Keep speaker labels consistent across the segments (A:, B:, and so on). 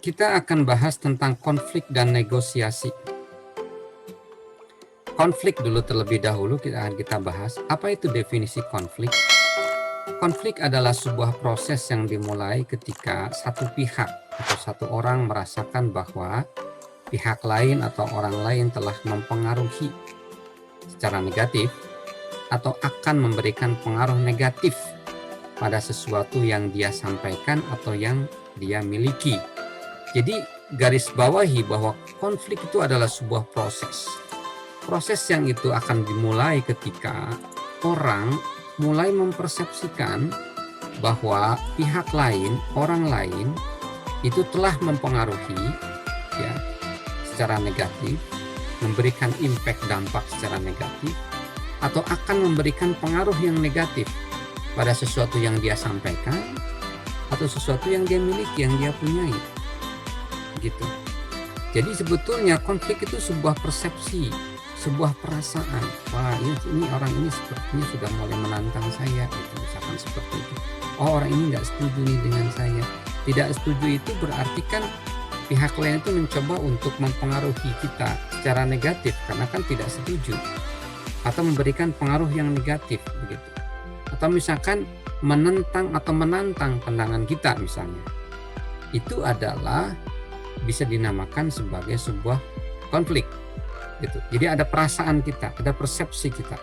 A: Kita akan bahas tentang konflik dan negosiasi. Konflik dulu terlebih dahulu kita bahas. Apa itu definisi konflik? Konflik adalah sebuah proses yang dimulai ketika satu pihak atau satu orang merasakan bahwa pihak lain atau orang lain telah mempengaruhi secara negatif atau akan memberikan pengaruh negatif pada sesuatu yang dia sampaikan atau yang dia miliki. Jadi garis bawahi bahwa konflik itu adalah sebuah proses. Proses yang itu akan dimulai ketika orang mulai mempersepsikan bahwa pihak lain, orang lain itu telah mempengaruhi ya secara negatif, memberikan impact dampak secara negatif atau akan memberikan pengaruh yang negatif pada sesuatu yang dia sampaikan atau sesuatu yang dia miliki, yang dia punyai. Gitu. Jadi sebetulnya konflik itu sebuah persepsi, sebuah perasaan. Wah, ini orang ini sepertinya sudah mulai menantang saya, gitu, misalkan seperti itu. Oh, orang ini nggak setuju nih dengan saya. Tidak setuju itu berarti kan pihak lain itu mencoba untuk mempengaruhi kita secara negatif karena kan tidak setuju atau memberikan pengaruh yang negatif, begitu. Atau misalkan menentang atau menantang pandangan kita misalnya. Itu adalah bisa dinamakan sebagai sebuah konflik gitu. Jadi ada perasaan kita, ada persepsi kita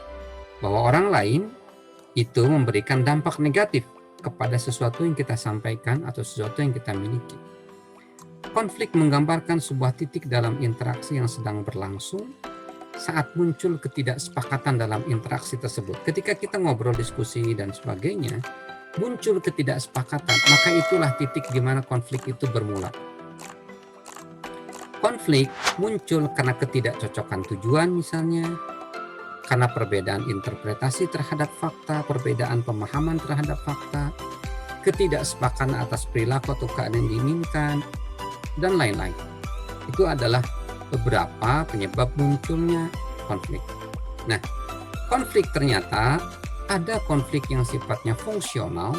A: bahwa orang lain itu memberikan dampak negatif kepada sesuatu yang kita sampaikan atau sesuatu yang kita miliki. Konflik menggambarkan sebuah titik dalam interaksi yang sedang berlangsung saat muncul ketidaksepakatan dalam interaksi tersebut. Ketika kita ngobrol, diskusi dan sebagainya, muncul ketidaksepakatan, maka itulah titik di mana konflik itu bermula. Konflik muncul karena ketidakcocokan tujuan misalnya, karena perbedaan interpretasi terhadap fakta, perbedaan pemahaman terhadap fakta, ketidaksepakatan atas perilaku atau keadaan yang diinginkan, dan lain-lain. Itu adalah beberapa penyebab munculnya konflik. Nah, konflik ternyata ada konflik yang sifatnya fungsional,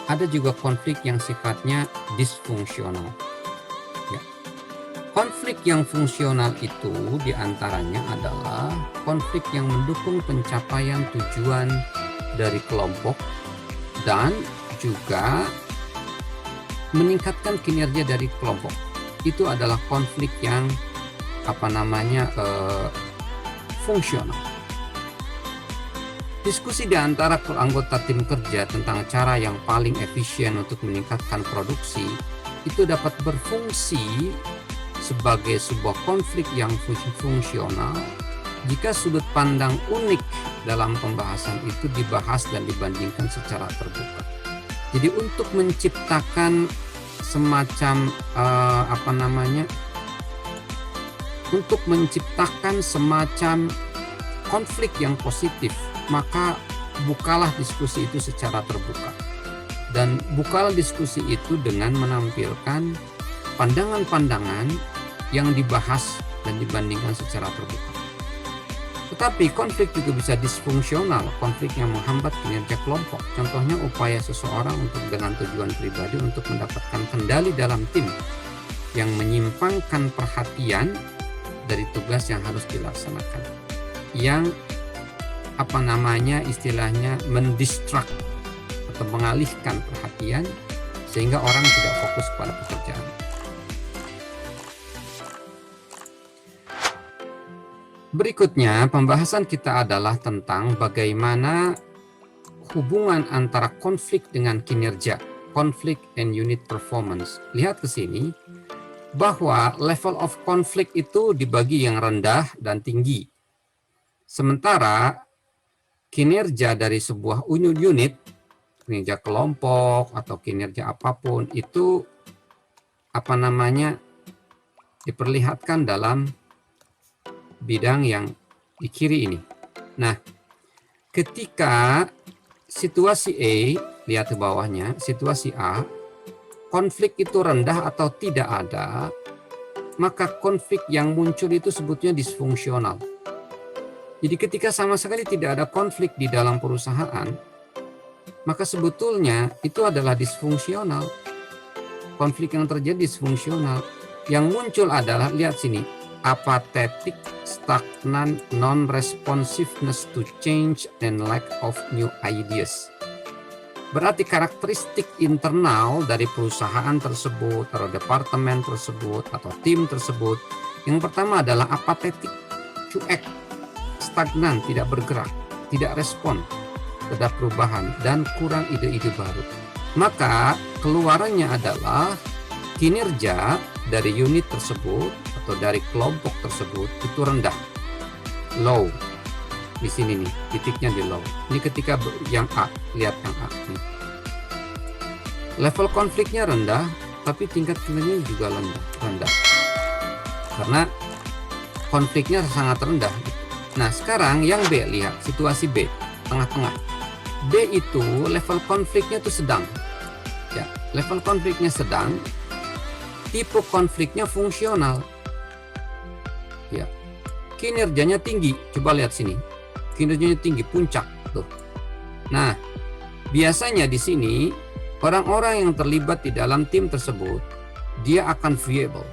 A: ada juga konflik yang sifatnya disfungsional. Ya. Konflik yang fungsional itu diantaranya adalah konflik yang mendukung pencapaian tujuan dari kelompok dan juga meningkatkan kinerja dari kelompok. Itu adalah konflik yang fungsional. Diskusi di antara anggota tim kerja tentang cara yang paling efisien untuk meningkatkan produksi itu dapat berfungsi sebagai sebuah konflik yang fungsional jika sudut pandang unik dalam pembahasan itu dibahas dan dibandingkan secara terbuka. Jadi untuk menciptakan semacam untuk menciptakan semacam konflik yang positif, maka bukalah diskusi itu secara terbuka. Dan bukalah diskusi itu dengan menampilkan pandangan-pandangan yang dibahas dan dibandingkan secara terbuka. Tetapi konflik juga bisa disfungsional, konflik yang menghambat kinerja kelompok. Contohnya upaya seseorang untuk dengan tujuan pribadi untuk mendapatkan kendali dalam tim yang menyimpangkan perhatian dari tugas yang harus dilaksanakan. Yang istilahnya mendistract atau mengalihkan perhatian sehingga orang tidak fokus pada pekerjaan. Berikutnya, pembahasan kita adalah tentang bagaimana hubungan antara konflik dengan kinerja, conflict and unit performance. Lihat ke sini, bahwa level of conflict itu dibagi yang rendah dan tinggi. Sementara kinerja dari sebuah unit, kinerja kelompok atau kinerja apapun itu diperlihatkan dalam bidang yang di kiri ini. Nah, ketika situasi A, lihat ke bawahnya, situasi A, konflik itu rendah atau tidak ada, maka konflik yang muncul itu sebutnya disfungsional. Jadi ketika sama sekali tidak ada konflik di dalam perusahaan, maka sebetulnya itu adalah disfungsional. konflik yang terjadi disfungsional. Yang muncul adalah, lihat sini, apathetic, stagnant, non-responsiveness to change, and lack of new ideas. Berarti karakteristik internal dari perusahaan tersebut, atau departemen tersebut, atau tim tersebut, yang pertama adalah apathetic, cuek, stagnan, tidak bergerak, tidak respon terhadap perubahan, dan kurang ide-ide baru. Maka keluarannya adalah kinerja dari unit tersebut atau dari kelompok tersebut itu rendah, low. Di sini nih, titiknya di low. Ini ketika yang A, lihat yang A nih. Level konfliknya rendah, tapi tingkat kinerjanya juga rendah. Karena konfliknya sangat rendah. Nah, sekarang yang B, lihat situasi B, tengah-tengah. B itu level konfliknya itu sedang. Ya, level konfliknya sedang, tipe konfliknya fungsional. Ya. Kinerjanya tinggi. Coba lihat sini. Kinerjanya tinggi, puncak tuh. Nah, biasanya di sini orang-orang yang terlibat di dalam tim tersebut, dia akan viable.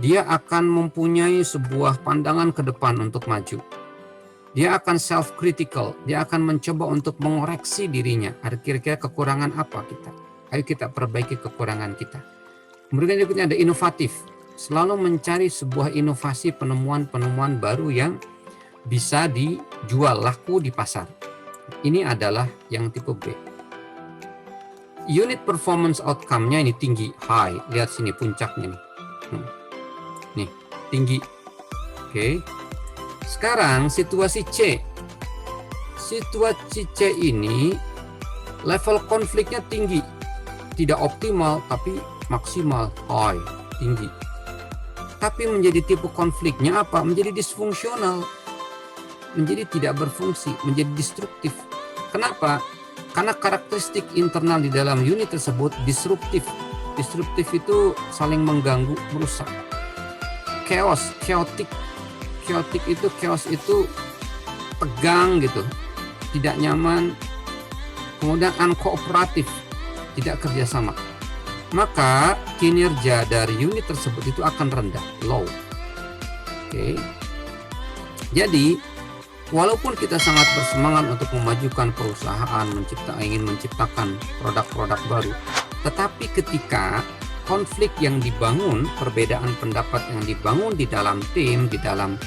A: Dia akan mempunyai sebuah pandangan ke depan untuk maju. Dia akan self-critical, dia akan mencoba untuk mengoreksi dirinya. Ada kira-kira kekurangan apa kita? Ayo kita perbaiki kekurangan kita. Kemudian berikutnya ada inovatif. Selalu mencari sebuah inovasi, penemuan-penemuan baru yang bisa dijual, laku di pasar. Ini adalah yang tipe B. Unit performance outcome-nya ini tinggi, high. Lihat sini puncaknya nih. Nih, tinggi. Oke. Sekarang situasi C. Situasi C ini level konfliknya tinggi. Tidak optimal tapi maksimal, high, tinggi. Tapi menjadi tipe konfliknya apa? Menjadi disfungsional. Menjadi tidak berfungsi, menjadi destruktif. Kenapa? Karena karakteristik internal di dalam unit tersebut disruptif. Disruptif itu saling mengganggu, merusak. Chaos, chaotic. Chaos itu tegang gitu, tidak nyaman. Kemudian uncooperatif, tidak kerjasama. Maka kinerja dari unit tersebut itu akan rendah, low. Oke. Jadi walaupun kita sangat bersemangat untuk memajukan perusahaan, ingin menciptakan produk-produk baru, tetapi ketika konflik yang dibangun, perbedaan pendapat yang dibangun di dalam tim, di dalam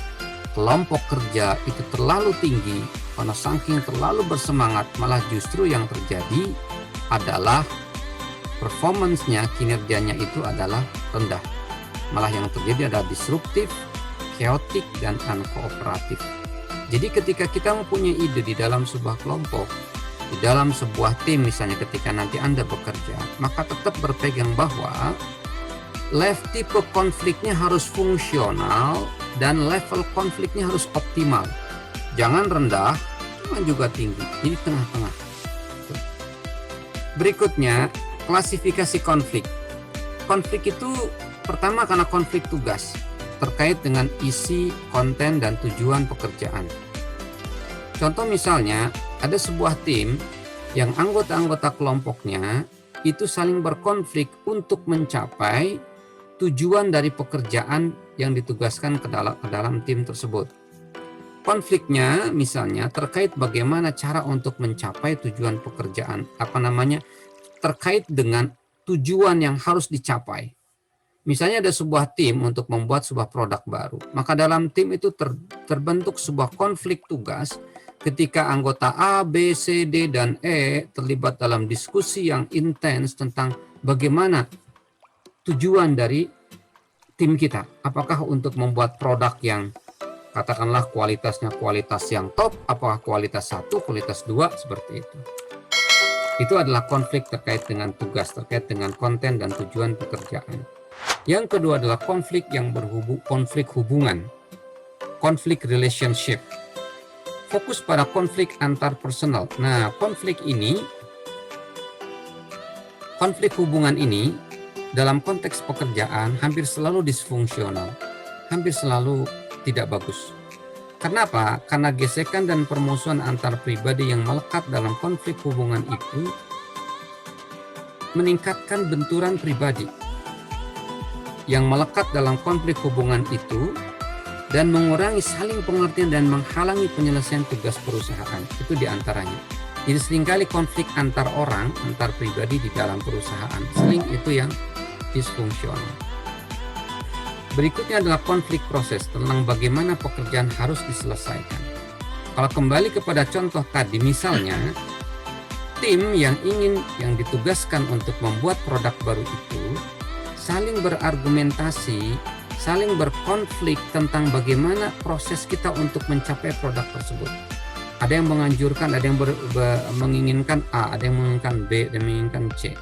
A: kelompok kerja itu terlalu tinggi, karena saking terlalu bersemangat, malah justru yang terjadi adalah performance-nya, kinerjanya itu adalah rendah. Malah yang terjadi adalah disruptif, chaotic, dan uncooperatif. Jadi ketika kita mempunyai ide di dalam sebuah kelompok, di dalam sebuah tim misalnya ketika nanti Anda bekerja, maka tetap berpegang bahwa tipe konfliknya harus fungsional dan level konfliknya harus optimal. Jangan rendah, jangan juga tinggi, jadi tengah-tengah. Berikutnya, klasifikasi konflik. Konflik itu pertama karena konflik tugas, terkait dengan isi, konten, dan tujuan pekerjaan. Contoh misalnya, ada sebuah tim yang anggota-anggota kelompoknya itu saling berkonflik untuk mencapai tujuan dari pekerjaan yang ditugaskan ke dalam tim tersebut. Konfliknya misalnya terkait bagaimana cara untuk mencapai tujuan pekerjaan, terkait dengan tujuan yang harus dicapai. Misalnya ada sebuah tim untuk membuat sebuah produk baru, maka dalam tim itu terbentuk sebuah konflik tugas ketika anggota A, B, C, D, dan E terlibat dalam diskusi yang intens tentang bagaimana tujuan dari tim kita. Apakah untuk membuat produk yang katakanlah kualitasnya kualitas yang top, apakah kualitas 1, kualitas 2, seperti itu. Itu adalah konflik terkait dengan tugas, terkait dengan konten dan tujuan pekerjaan. Yang kedua adalah konflik yang konflik hubungan, konflik relationship. Fokus pada konflik antar personal. Nah, konflik hubungan ini dalam konteks pekerjaan hampir selalu disfungsional, hampir selalu tidak bagus. Kenapa? Karena gesekan dan permusuhan antar pribadi yang melekat dalam konflik hubungan itu meningkatkan benturan pribadi yang melekat dalam konflik hubungan itu dan mengurangi saling pengertian dan menghalangi penyelesaian tugas perusahaan. Itu diantaranya. Jadi seringkali konflik antar orang, antar pribadi di dalam perusahaan, sering itu yang disfungsional. Berikutnya adalah konflik proses tentang bagaimana pekerjaan harus diselesaikan. Kalau kembali kepada contoh tadi, misalnya tim yang ditugaskan untuk membuat produk baru itu saling berargumentasi, saling berkonflik tentang bagaimana proses kita untuk mencapai produk tersebut. Ada yang menganjurkan, ada yang menginginkan A, ada yang menginginkan B, dan menginginkan C.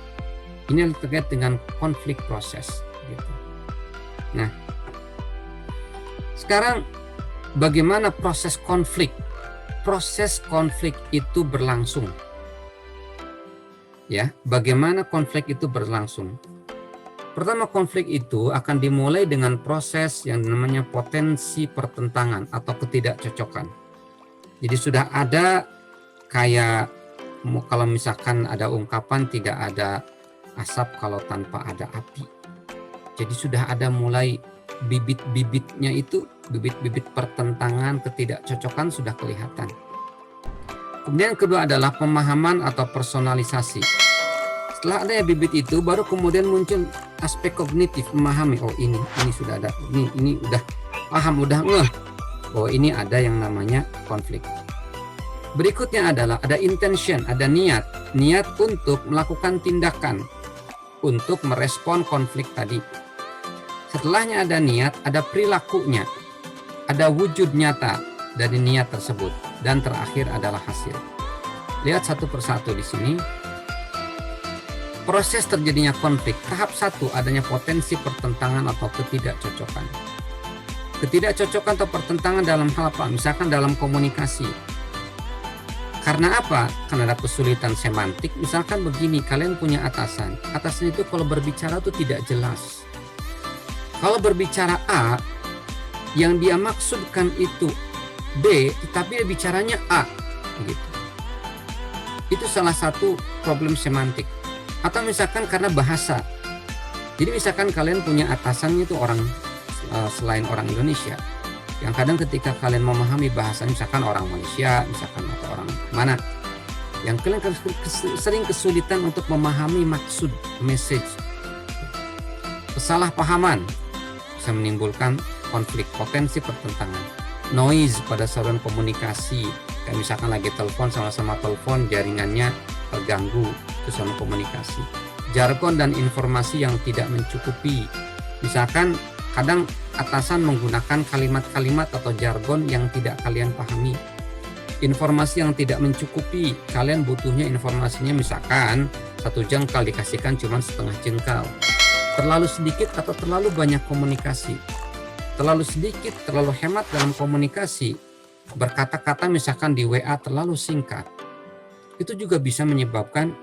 A: Ini terkait dengan konflik proses. Gitu. Nah, sekarang bagaimana proses konflik? Proses konflik itu berlangsung. Ya, bagaimana konflik itu berlangsung? Pertama, konflik itu akan dimulai dengan proses yang namanya potensi pertentangan atau ketidakcocokan. Jadi sudah ada kayak kalau misalkan ada ungkapan tidak ada asap kalau tanpa ada api. Jadi sudah ada mulai bibit-bibitnya itu, bibit-bibit pertentangan, ketidakcocokan sudah kelihatan. Kemudian yang kedua adalah pemahaman atau personalisasi. Setelah adanya bibit itu, baru kemudian muncul aspek kognitif, memahami, oh ini sudah ada, ini udah paham, udah ngeh. Oh ini ada yang namanya konflik. Berikutnya adalah ada intention, ada niat untuk melakukan tindakan untuk merespon konflik tadi. Setelahnya ada niat, ada perilakunya, ada wujud nyata dari niat tersebut, dan terakhir adalah hasil. Lihat satu persatu di sini. Proses terjadinya konflik, tahap 1 adanya potensi pertentangan atau ketidakcocokan. Ketidakcocokan atau pertentangan dalam hal apa? Misalkan dalam komunikasi. Karena apa? Karena ada kesulitan semantik. Misalkan begini, kalian punya atasan. Atasan itu kalau berbicara itu tidak jelas. Kalau berbicara A, yang dia maksudkan itu B, tetapi dia bicaranya A. Gitu. Itu salah satu problem semantik. Atau misalkan karena bahasa. Jadi misalkan kalian punya atasannya itu orang selain orang Indonesia, yang kadang ketika kalian memahami bahasa, misalkan orang Malaysia, misalkan atau orang mana, yang kalian sering kesulitan untuk memahami maksud, message. Kesalahpahaman bisa menimbulkan konflik, potensi pertentangan. Noise pada saluran komunikasi, kayak misalkan lagi telepon, sama-sama telepon, jaringannya terganggu, itu saluran komunikasi. Jargon dan informasi yang tidak mencukupi, misalkan kadang atasan menggunakan kalimat-kalimat atau jargon yang tidak kalian pahami. Informasi yang tidak mencukupi, kalian butuhnya informasinya misalkan 1 jengkal dikasihkan cuma setengah jengkal. Terlalu sedikit atau terlalu banyak komunikasi. Terlalu sedikit, terlalu hemat dalam komunikasi. Berkata-kata misalkan di WA terlalu singkat. Itu juga bisa menyebabkan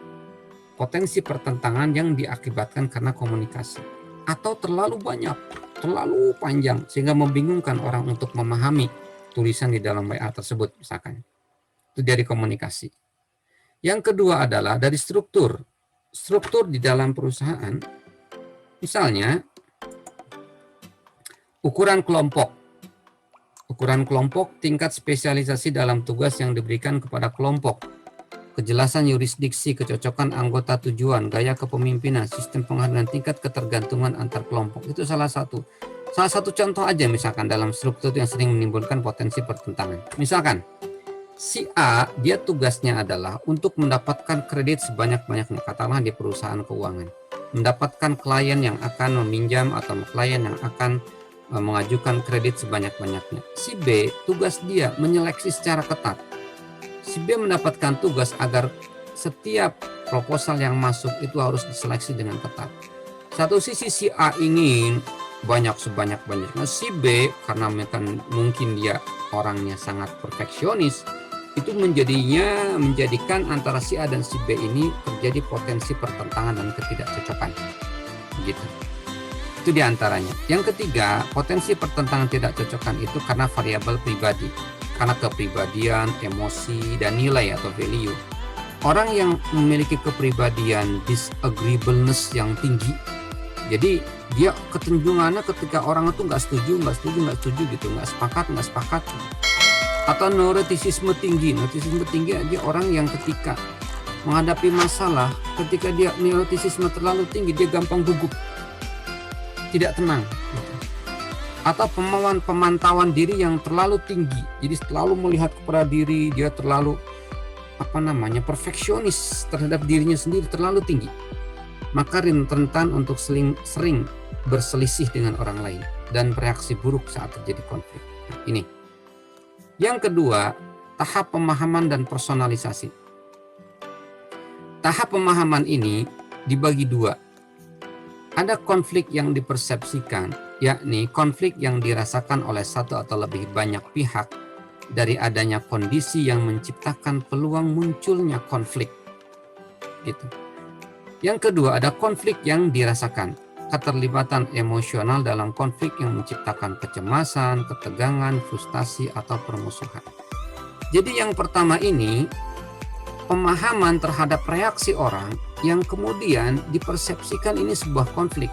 A: potensi pertentangan yang diakibatkan karena komunikasi. Atau terlalu banyak, terlalu panjang sehingga membingungkan orang untuk memahami tulisan di dalam WA tersebut misalkan. Itu dari komunikasi. Yang kedua adalah dari struktur. Struktur di dalam perusahaan, misalnya ukuran kelompok. Ukuran kelompok, tingkat spesialisasi dalam tugas yang diberikan kepada kelompok. Kejelasan yurisdiksi, kecocokan anggota tujuan, gaya kepemimpinan, sistem penghargaan, tingkat ketergantungan antar kelompok. Itu salah satu contoh aja misalkan dalam struktur yang sering menimbulkan potensi pertentangan. Misalkan si A, dia tugasnya adalah untuk mendapatkan kredit sebanyak-banyaknya, katakanlah di perusahaan keuangan. Mendapatkan klien yang akan meminjam atau klien yang akan mengajukan kredit sebanyak-banyaknya. Si B, tugas dia menyeleksi secara ketat. Si B mendapatkan tugas agar setiap proposal yang masuk itu harus diseleksi dengan ketat. Satu sisi si A ingin banyak sebanyak-banyaknya. Si B karena mungkin dia orangnya sangat perfeksionis, itu menjadikan antara si A dan si B ini terjadi potensi pertentangan dan ketidakcocokan. Begitu. Itu diantaranya. Yang ketiga, potensi pertentangan tidak cocokan itu karena variabel pribadi. Karena kepribadian, emosi, dan nilai atau value. orang yang memiliki kepribadian disagreeableness yang tinggi. Jadi dia kecenderungannya ketika orang itu nggak setuju gitu, nggak sepakat. Atau neurotisisme tinggi dia orang yang ketika menghadapi masalah, ketika dia neurotisisme terlalu tinggi, dia gampang gugup, tidak tenang. Atau pemantauan diri yang terlalu tinggi, jadi selalu melihat kepada diri, dia terlalu perfeksionis terhadap dirinya sendiri, terlalu tinggi, maka rentan untuk sering berselisih dengan orang lain dan bereaksi buruk saat terjadi konflik. Nah, ini. Yang kedua, tahap pemahaman dan personalisasi. Tahap pemahaman ini dibagi dua. Ada konflik yang dipersepsikan, yakni konflik yang dirasakan oleh satu atau lebih banyak pihak dari adanya kondisi yang menciptakan peluang munculnya konflik. Gitu. Yang kedua, ada konflik yang dirasakan, keterlibatan emosional dalam konflik yang menciptakan kecemasan, ketegangan, frustasi, atau permusuhan. Jadi yang pertama ini, pemahaman terhadap reaksi orang yang kemudian dipersepsikan ini sebuah konflik.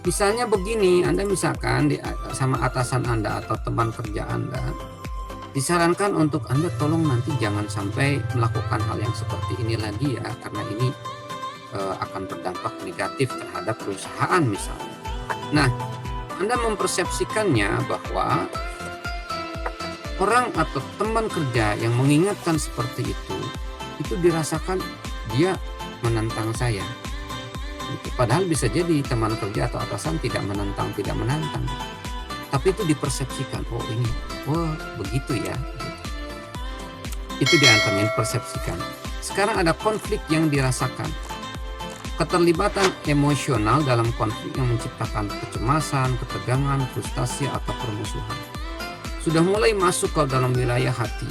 A: Misalnya begini, Anda misalkan sama atasan Anda atau teman kerja Anda, disarankan untuk Anda tolong nanti jangan sampai melakukan hal yang seperti ini lagi ya, karena ini akan berdampak negatif terhadap perusahaan misalnya. Nah, Anda mempersepsikannya bahwa orang atau teman kerja yang mengingatkan seperti itu dirasakan dia menentang saya. Padahal bisa jadi teman kerja atau atasan tidak menentang. Tapi itu dipersepsikan, begitu ya. Itu diantaranya dipersepsikan. Sekarang ada konflik yang dirasakan. Keterlibatan emosional dalam konflik yang menciptakan kecemasan, ketegangan, frustasi, atau permusuhan. Sudah mulai masuk ke dalam wilayah hati,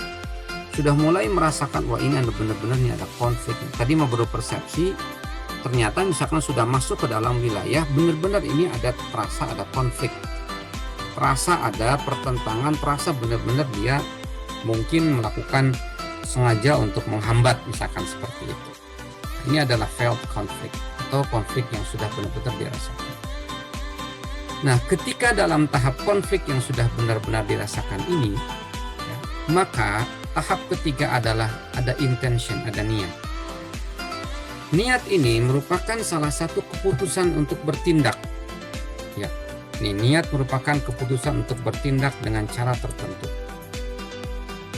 A: sudah mulai merasakan ini benar-benar nih ada konflik. Tadi mau berpersepsi, ternyata misalkan sudah masuk ke dalam wilayah benar-benar ini terasa ada konflik, terasa ada pertentangan, terasa benar-benar dia mungkin melakukan sengaja untuk menghambat misalkan seperti itu. Ini adalah felt conflict atau konflik yang sudah benar-benar dirasakan. Nah, ketika dalam tahap konflik yang sudah benar-benar dirasakan ini, ya, maka tahap ketiga adalah ada intention, ada niat. Niat ini merupakan salah satu keputusan untuk bertindak. Ya, ini niat merupakan keputusan untuk bertindak dengan cara tertentu.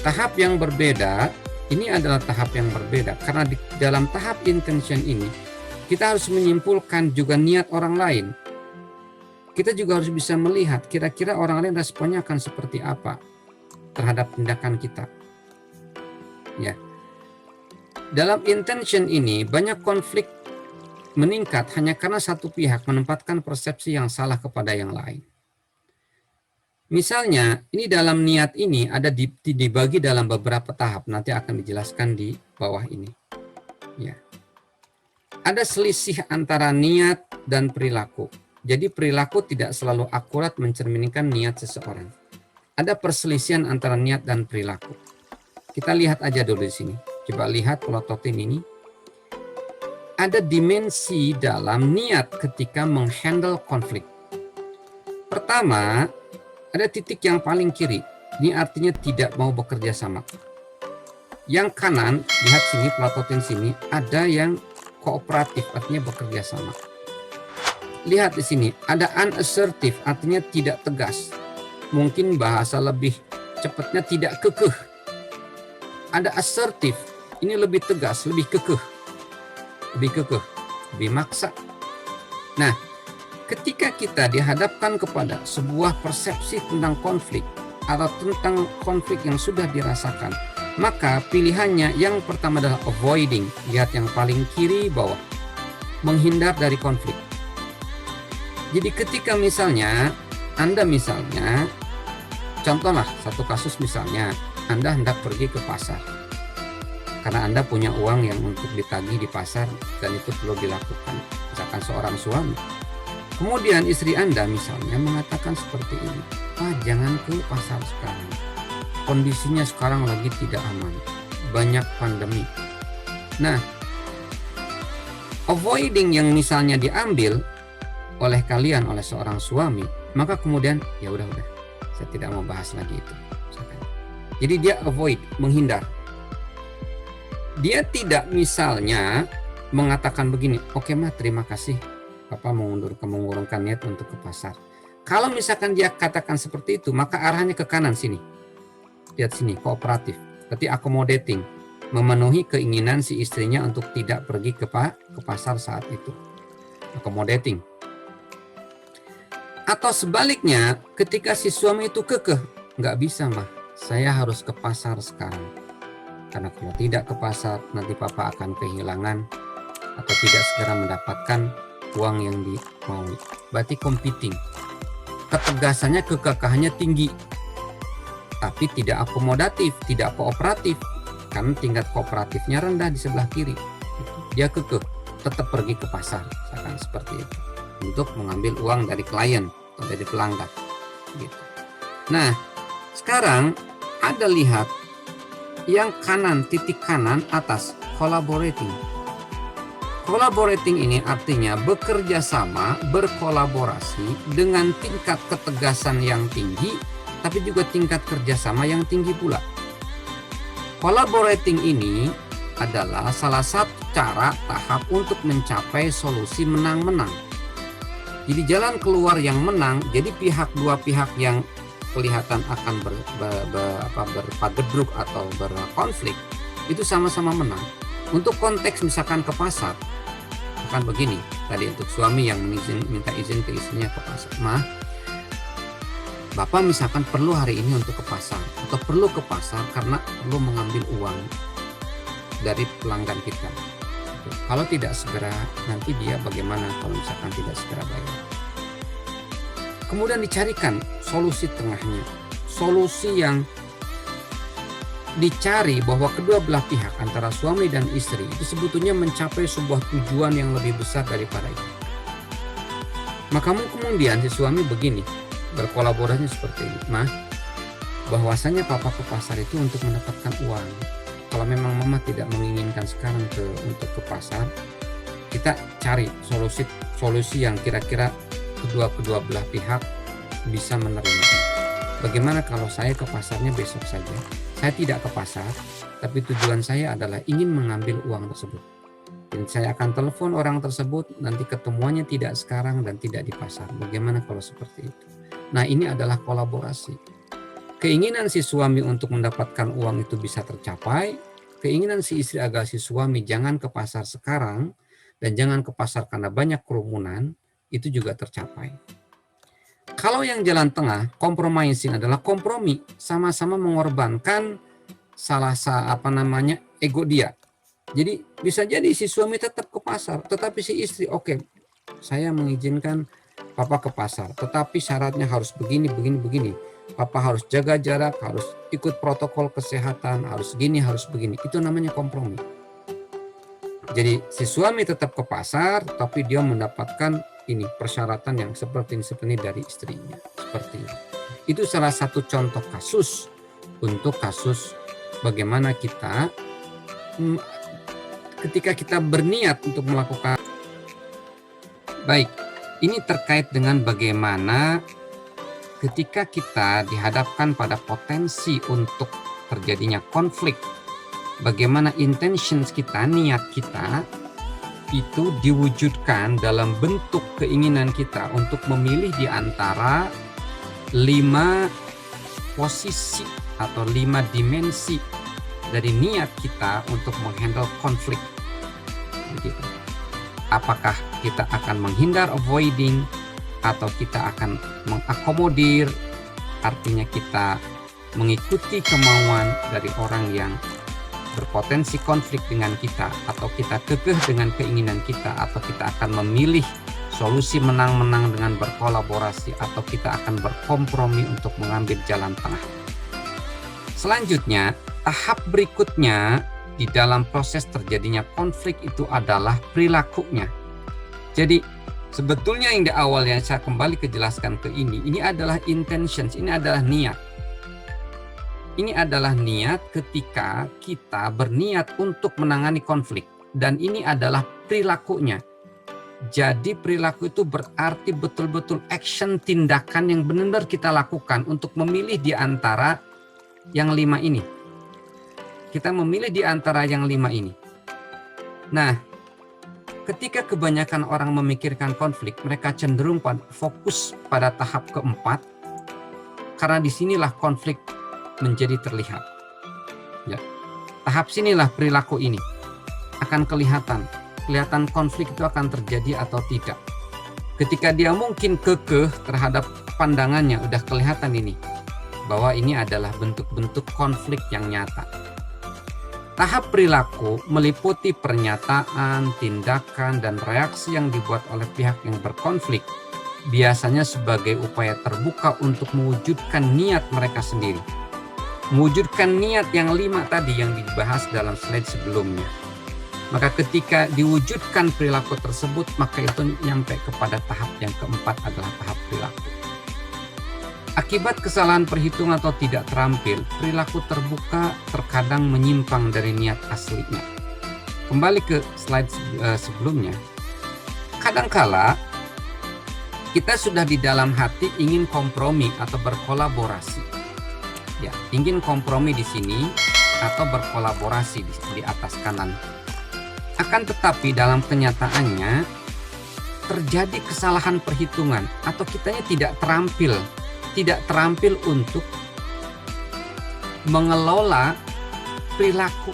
A: Tahap yang berbeda, ini adalah tahap yang berbeda karena di dalam tahap intention ini kita harus menyimpulkan juga niat orang lain. Kita juga harus bisa melihat kira-kira orang lain responnya akan seperti apa terhadap tindakan kita. Ya. Dalam intention ini banyak konflik meningkat hanya karena satu pihak menempatkan persepsi yang salah kepada yang lain. Misalnya, ini dalam niat ini ada dibagi dalam beberapa tahap, nanti akan dijelaskan di bawah ini. Ya. Ada selisih antara niat dan perilaku. Jadi perilaku tidak selalu akurat mencerminkan niat seseorang. Ada perselisihan antara niat dan perilaku. Kita lihat aja dulu di sini. Coba lihat plototin ini. Ada dimensi dalam niat ketika menghandle konflik. Pertama, ada titik yang paling kiri. Ini artinya tidak mau bekerja sama. Yang kanan, lihat sini, plototin sini, ada yang kooperatif, artinya bekerja sama. Lihat di sini, ada unassertive, artinya tidak tegas. Mungkin bahasa lebih cepatnya tidak kekeh. Ada assertive, ini lebih tegas, lebih kekeh. Lebih maksa. Nah, ketika kita dihadapkan kepada sebuah persepsi tentang konflik atau tentang konflik yang sudah dirasakan, maka pilihannya yang pertama adalah avoiding. Lihat yang paling kiri bawah. Menghindar dari konflik. Jadi ketika misalnya, Anda contohlah satu kasus misalnya, Anda hendak pergi ke pasar. Karena Anda punya uang yang untuk ditagih di pasar dan itu perlu dilakukan. Misalkan seorang suami. Kemudian istri Anda misalnya mengatakan seperti ini, jangan ke pasar sekarang. Kondisinya sekarang lagi tidak aman. Banyak pandemi. Nah, avoiding yang misalnya diambil oleh kalian, oleh seorang suami, maka kemudian ya udah, saya tidak mau bahas lagi itu. Jadi dia avoid, menghindar. Dia tidak misalnya mengatakan begini, oke mah terima kasih, Papa mengurungkan niat untuk ke pasar. Kalau misalkan dia katakan seperti itu, maka arahnya ke kanan sini. Lihat sini, kooperatif. Berarti accommodating, memenuhi keinginan si istrinya untuk tidak pergi ke pasar saat itu. Accommodating. Atau sebaliknya, ketika si suami itu kekeh, nggak bisa mah, saya harus ke pasar sekarang. Karena kalau tidak ke pasar, nanti Papa akan kehilangan atau tidak segera mendapatkan uang yang dimau. Berarti competing. Ketegasannya, kekekahannya tinggi. Tapi tidak akomodatif, tidak kooperatif. Karena tingkat kooperatifnya rendah di sebelah kiri. Dia kekeh, tetap pergi ke pasar. Misalkan seperti itu. Untuk mengambil uang dari klien atau dari pelanggan. Gitu. Nah, sekarang ada lihat yang kanan, titik kanan atas, collaborating. Collaborating ini artinya bekerja sama, berkolaborasi dengan tingkat ketegasan yang tinggi, tapi juga tingkat kerjasama yang tinggi pula. Collaborating ini adalah salah satu cara tahap untuk mencapai solusi menang-menang. Jadi jalan keluar yang menang, jadi dua pihak yang kelihatan akan berpagedruk atau berkonflik, itu sama-sama menang. Untuk konteks misalkan ke pasar, akan begini, tadi untuk suami yang minta izin ke istrinya ke pasar, mah, Bapak misalkan perlu hari ini untuk ke pasar, atau perlu ke pasar karena perlu mengambil uang dari pelanggan kita. Kalau tidak segera, nanti dia bagaimana kalau misalkan tidak segera bayar. Kemudian dicarikan solusi tengahnya. Solusi yang dicari bahwa kedua belah pihak antara suami dan istri itu sebetulnya mencapai sebuah tujuan yang lebih besar daripada itu. Maka kemudian si suami begini, berkolaborasi seperti ini. Mah, bahwasanya Papa ke pasar itu untuk mendapatkan uang. Kalau memang Mama tidak menginginkan sekarang untuk ke pasar, kita cari solusi yang kira-kira kedua belah pihak bisa menerima. Bagaimana kalau saya ke pasarnya besok saja? Saya tidak ke pasar, tapi tujuan saya adalah ingin mengambil uang tersebut. Dan saya akan telepon orang tersebut, nanti ketemuannya tidak sekarang dan tidak di pasar. Bagaimana kalau seperti itu? Nah, ini adalah kolaborasi. Keinginan si suami untuk mendapatkan uang itu bisa tercapai. Keinginan si istri agar si suami jangan ke pasar sekarang dan jangan ke pasar karena banyak kerumunan, itu juga tercapai. Kalau yang jalan tengah, compromising adalah kompromi, sama-sama mengorbankan ego dia. Jadi bisa jadi si suami tetap ke pasar, tetapi si istri oke, saya mengizinkan Papa ke pasar, tetapi syaratnya harus begini. Papa harus jaga jarak, harus ikut protokol kesehatan, harus gini, harus begini. Itu namanya kompromi. Jadi si suami tetap ke pasar, tapi dia mendapatkan ini persyaratan yang seperti ini dari istrinya. Seperti ini. Itu salah satu contoh kasus untuk kasus bagaimana kita ketika kita berniat untuk melakukan baik. Ini terkait dengan bagaimana ketika kita dihadapkan pada potensi untuk terjadinya konflik, bagaimana intentions kita, niat kita itu diwujudkan dalam bentuk keinginan kita untuk memilih di antara 5 posisi atau 5 dimensi dari niat kita untuk menghandle konflik. Begitu. Apakah kita akan menghindar, avoiding, atau kita akan mengakomodir, artinya kita mengikuti kemauan dari orang yang berpotensi konflik dengan kita, atau kita kekeh dengan keinginan kita, atau kita akan memilih solusi menang-menang dengan berkolaborasi, atau kita akan berkompromi untuk mengambil jalan tengah. Selanjutnya, tahap berikutnya di dalam proses terjadinya konflik itu adalah perilakunya. Jadi sebetulnya yang di awal yang saya kembali kejelaskan ke ini adalah intentions, ini adalah niat. Ini adalah niat ketika kita berniat untuk menangani konflik. Dan ini adalah perilakunya. Jadi perilaku itu berarti betul-betul action, tindakan yang benar-benar kita lakukan untuk memilih di antara yang 5 ini. Kita memilih di antara yang 5 ini. Nah, ketika kebanyakan orang memikirkan konflik, mereka cenderung fokus pada tahap keempat, karena disinilah konflik menjadi terlihat. Ya. Tahap sinilah perilaku ini akan kelihatan konflik itu akan terjadi atau tidak. Ketika dia mungkin kekeh terhadap pandangannya, udah kelihatan ini bahwa ini adalah bentuk-bentuk konflik yang nyata. Tahap perilaku meliputi pernyataan, tindakan, dan reaksi yang dibuat oleh pihak yang berkonflik, biasanya sebagai upaya terbuka untuk mewujudkan niat mereka sendiri. Mewujudkan niat yang 5 tadi yang dibahas dalam slide sebelumnya. Maka ketika diwujudkan perilaku tersebut, maka itu nyampe kepada tahap yang keempat adalah tahap perilaku. Akibat kesalahan perhitungan atau tidak terampil, perilaku terbuka terkadang menyimpang dari niat aslinya. Kembali ke slide sebelumnya, kadangkala kita sudah di dalam hati ingin kompromi atau berkolaborasi. Ya, ingin kompromi di sini atau berkolaborasi di atas kanan. Akan tetapi dalam kenyataannya terjadi kesalahan perhitungan atau kitanya tidak terampil untuk mengelola perilaku,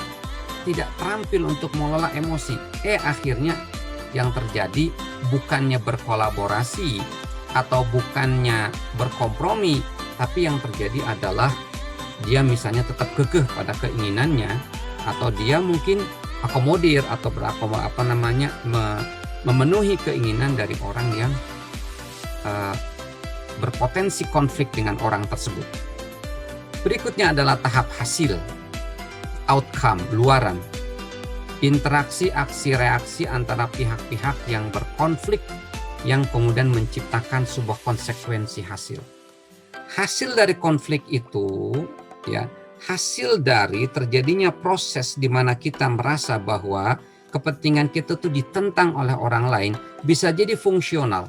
A: tidak terampil untuk mengelola emosi. Akhirnya yang terjadi bukannya berkolaborasi atau bukannya berkompromi, tapi yang terjadi adalah dia misalnya tetap kekeh pada keinginannya, atau dia mungkin akomodir atau memenuhi keinginan dari orang yang berpotensi konflik dengan orang tersebut. Berikutnya adalah tahap hasil, outcome, luaran. Interaksi aksi reaksi antara pihak-pihak yang berkonflik yang kemudian menciptakan sebuah konsekuensi hasil. Hasil dari konflik itu, ya, hasil dari terjadinya proses di mana kita merasa bahwa kepentingan kita itu ditentang oleh orang lain, bisa jadi fungsional.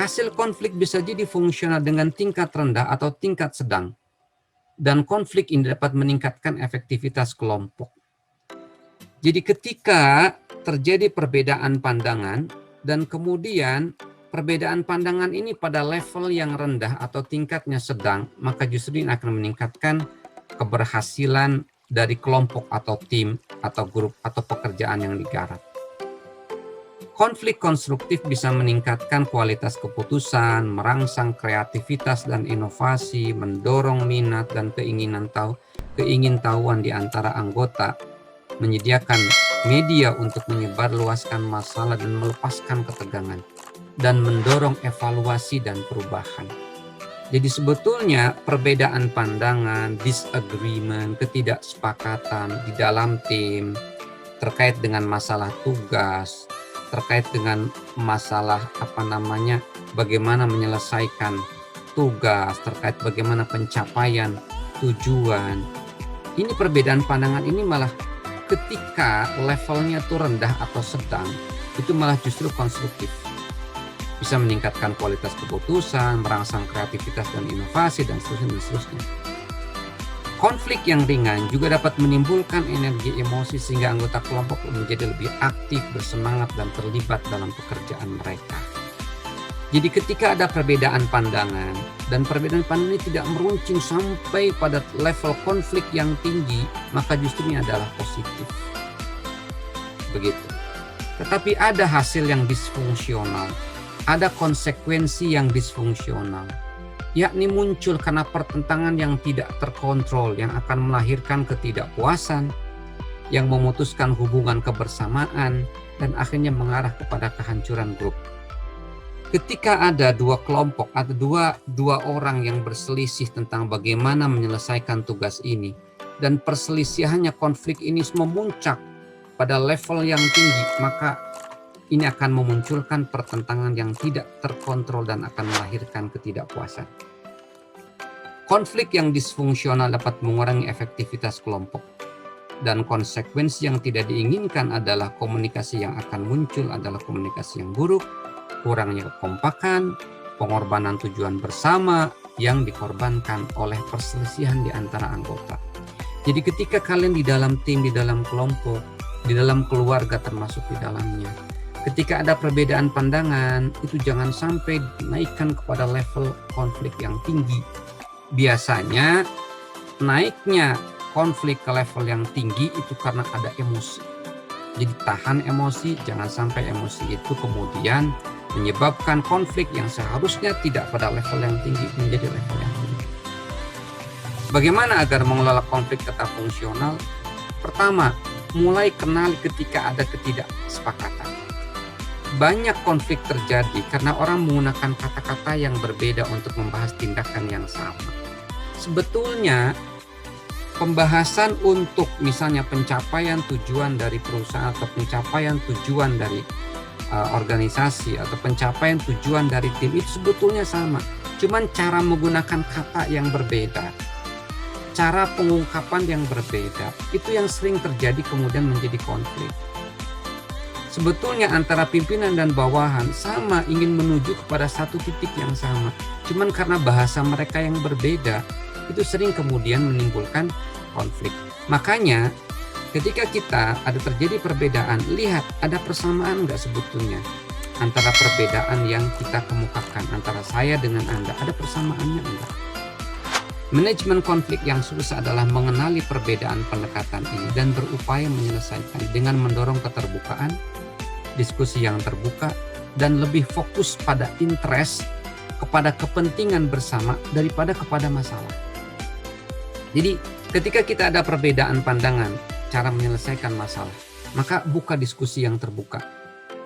A: Hasil konflik bisa jadi fungsional dengan tingkat rendah atau tingkat sedang. Dan konflik ini dapat meningkatkan efektivitas kelompok. Jadi ketika terjadi perbedaan pandangan dan kemudian perbedaan pandangan ini pada level yang rendah atau tingkatnya sedang, maka justru ini akan meningkatkan keberhasilan dari kelompok atau tim atau grup atau pekerjaan yang digarap. Konflik konstruktif bisa meningkatkan kualitas keputusan, merangsang kreativitas dan inovasi, mendorong minat dan keingintahuan di antara anggota, menyediakan media untuk menyebarluaskan masalah dan melepaskan ketegangan, dan mendorong evaluasi dan perubahan. Jadi sebetulnya perbedaan pandangan, disagreement, ketidaksepakatan di dalam tim terkait dengan masalah tugas, terkait dengan masalah bagaimana menyelesaikan tugas, terkait bagaimana pencapaian tujuan. Ini perbedaan pandangan ini malah ketika levelnya itu rendah atau sedang, itu malah justru konstruktif. Bisa meningkatkan kualitas keputusan, merangsang kreativitas dan inovasi, dan seterusnya. Konflik yang ringan juga dapat menimbulkan energi emosi sehingga anggota kelompok menjadi lebih aktif, bersemangat, dan terlibat dalam pekerjaan mereka. Jadi ketika ada perbedaan pandangan, dan perbedaan pandangan ini tidak meruncing sampai pada level konflik yang tinggi, maka justru ini adalah positif. Begitu. Tetapi ada hasil yang disfungsional, ada konsekuensi yang disfungsional, yakni muncul karena pertentangan yang tidak terkontrol yang akan melahirkan ketidakpuasan, yang memutuskan hubungan kebersamaan, dan akhirnya mengarah kepada kehancuran grup. Ketika ada dua kelompok atau dua orang yang berselisih tentang bagaimana menyelesaikan tugas ini, dan perselisihannya konflik ini memuncak pada level yang tinggi, maka ini akan memunculkan pertentangan yang tidak terkontrol dan akan melahirkan ketidakpuasan. Konflik yang disfungsional dapat mengurangi efektivitas kelompok. Dan konsekuensi yang tidak diinginkan adalah komunikasi yang akan muncul adalah komunikasi yang buruk, kurangnya kekompakan, pengorbanan tujuan bersama yang dikorbankan oleh perselisihan di antara anggota. Jadi ketika kalian di dalam tim, di dalam kelompok, di dalam keluarga termasuk di dalamnya, ketika ada perbedaan pandangan, itu jangan sampai dinaikkan kepada level konflik yang tinggi. Biasanya naiknya konflik ke level yang tinggi itu karena ada emosi. Jadi tahan emosi, jangan sampai emosi itu kemudian menyebabkan konflik yang seharusnya tidak pada level yang tinggi menjadi level yang tinggi. Bagaimana agar mengelola konflik tetap fungsional? Pertama, mulai kenali ketika ada ketidaksepakatan. Banyak konflik terjadi karena orang menggunakan kata-kata yang berbeda untuk membahas tindakan yang sama. Sebetulnya pembahasan untuk misalnya pencapaian tujuan dari perusahaan atau pencapaian tujuan dari organisasi atau pencapaian tujuan dari tim itu sebetulnya sama. Cuman cara menggunakan kata yang berbeda, cara pengungkapan yang berbeda, itu yang sering terjadi kemudian menjadi konflik. Sebetulnya antara pimpinan dan bawahan sama, ingin menuju kepada satu titik yang sama. Cuman karena bahasa mereka yang berbeda, itu sering kemudian menimbulkan konflik. Makanya ketika kita ada terjadi perbedaan, lihat ada persamaan nggak sebetulnya antara perbedaan yang kita kemukakan antara saya dengan Anda, ada persamaannya enggak? Manajemen konflik yang susah adalah mengenali perbedaan pendekatan ini dan berupaya menyelesaikan dengan mendorong keterbukaan, diskusi yang terbuka, dan lebih fokus pada interest, kepada kepentingan bersama daripada kepada masalah. Jadi ketika kita ada perbedaan pandangan, cara menyelesaikan masalah, maka buka diskusi yang terbuka.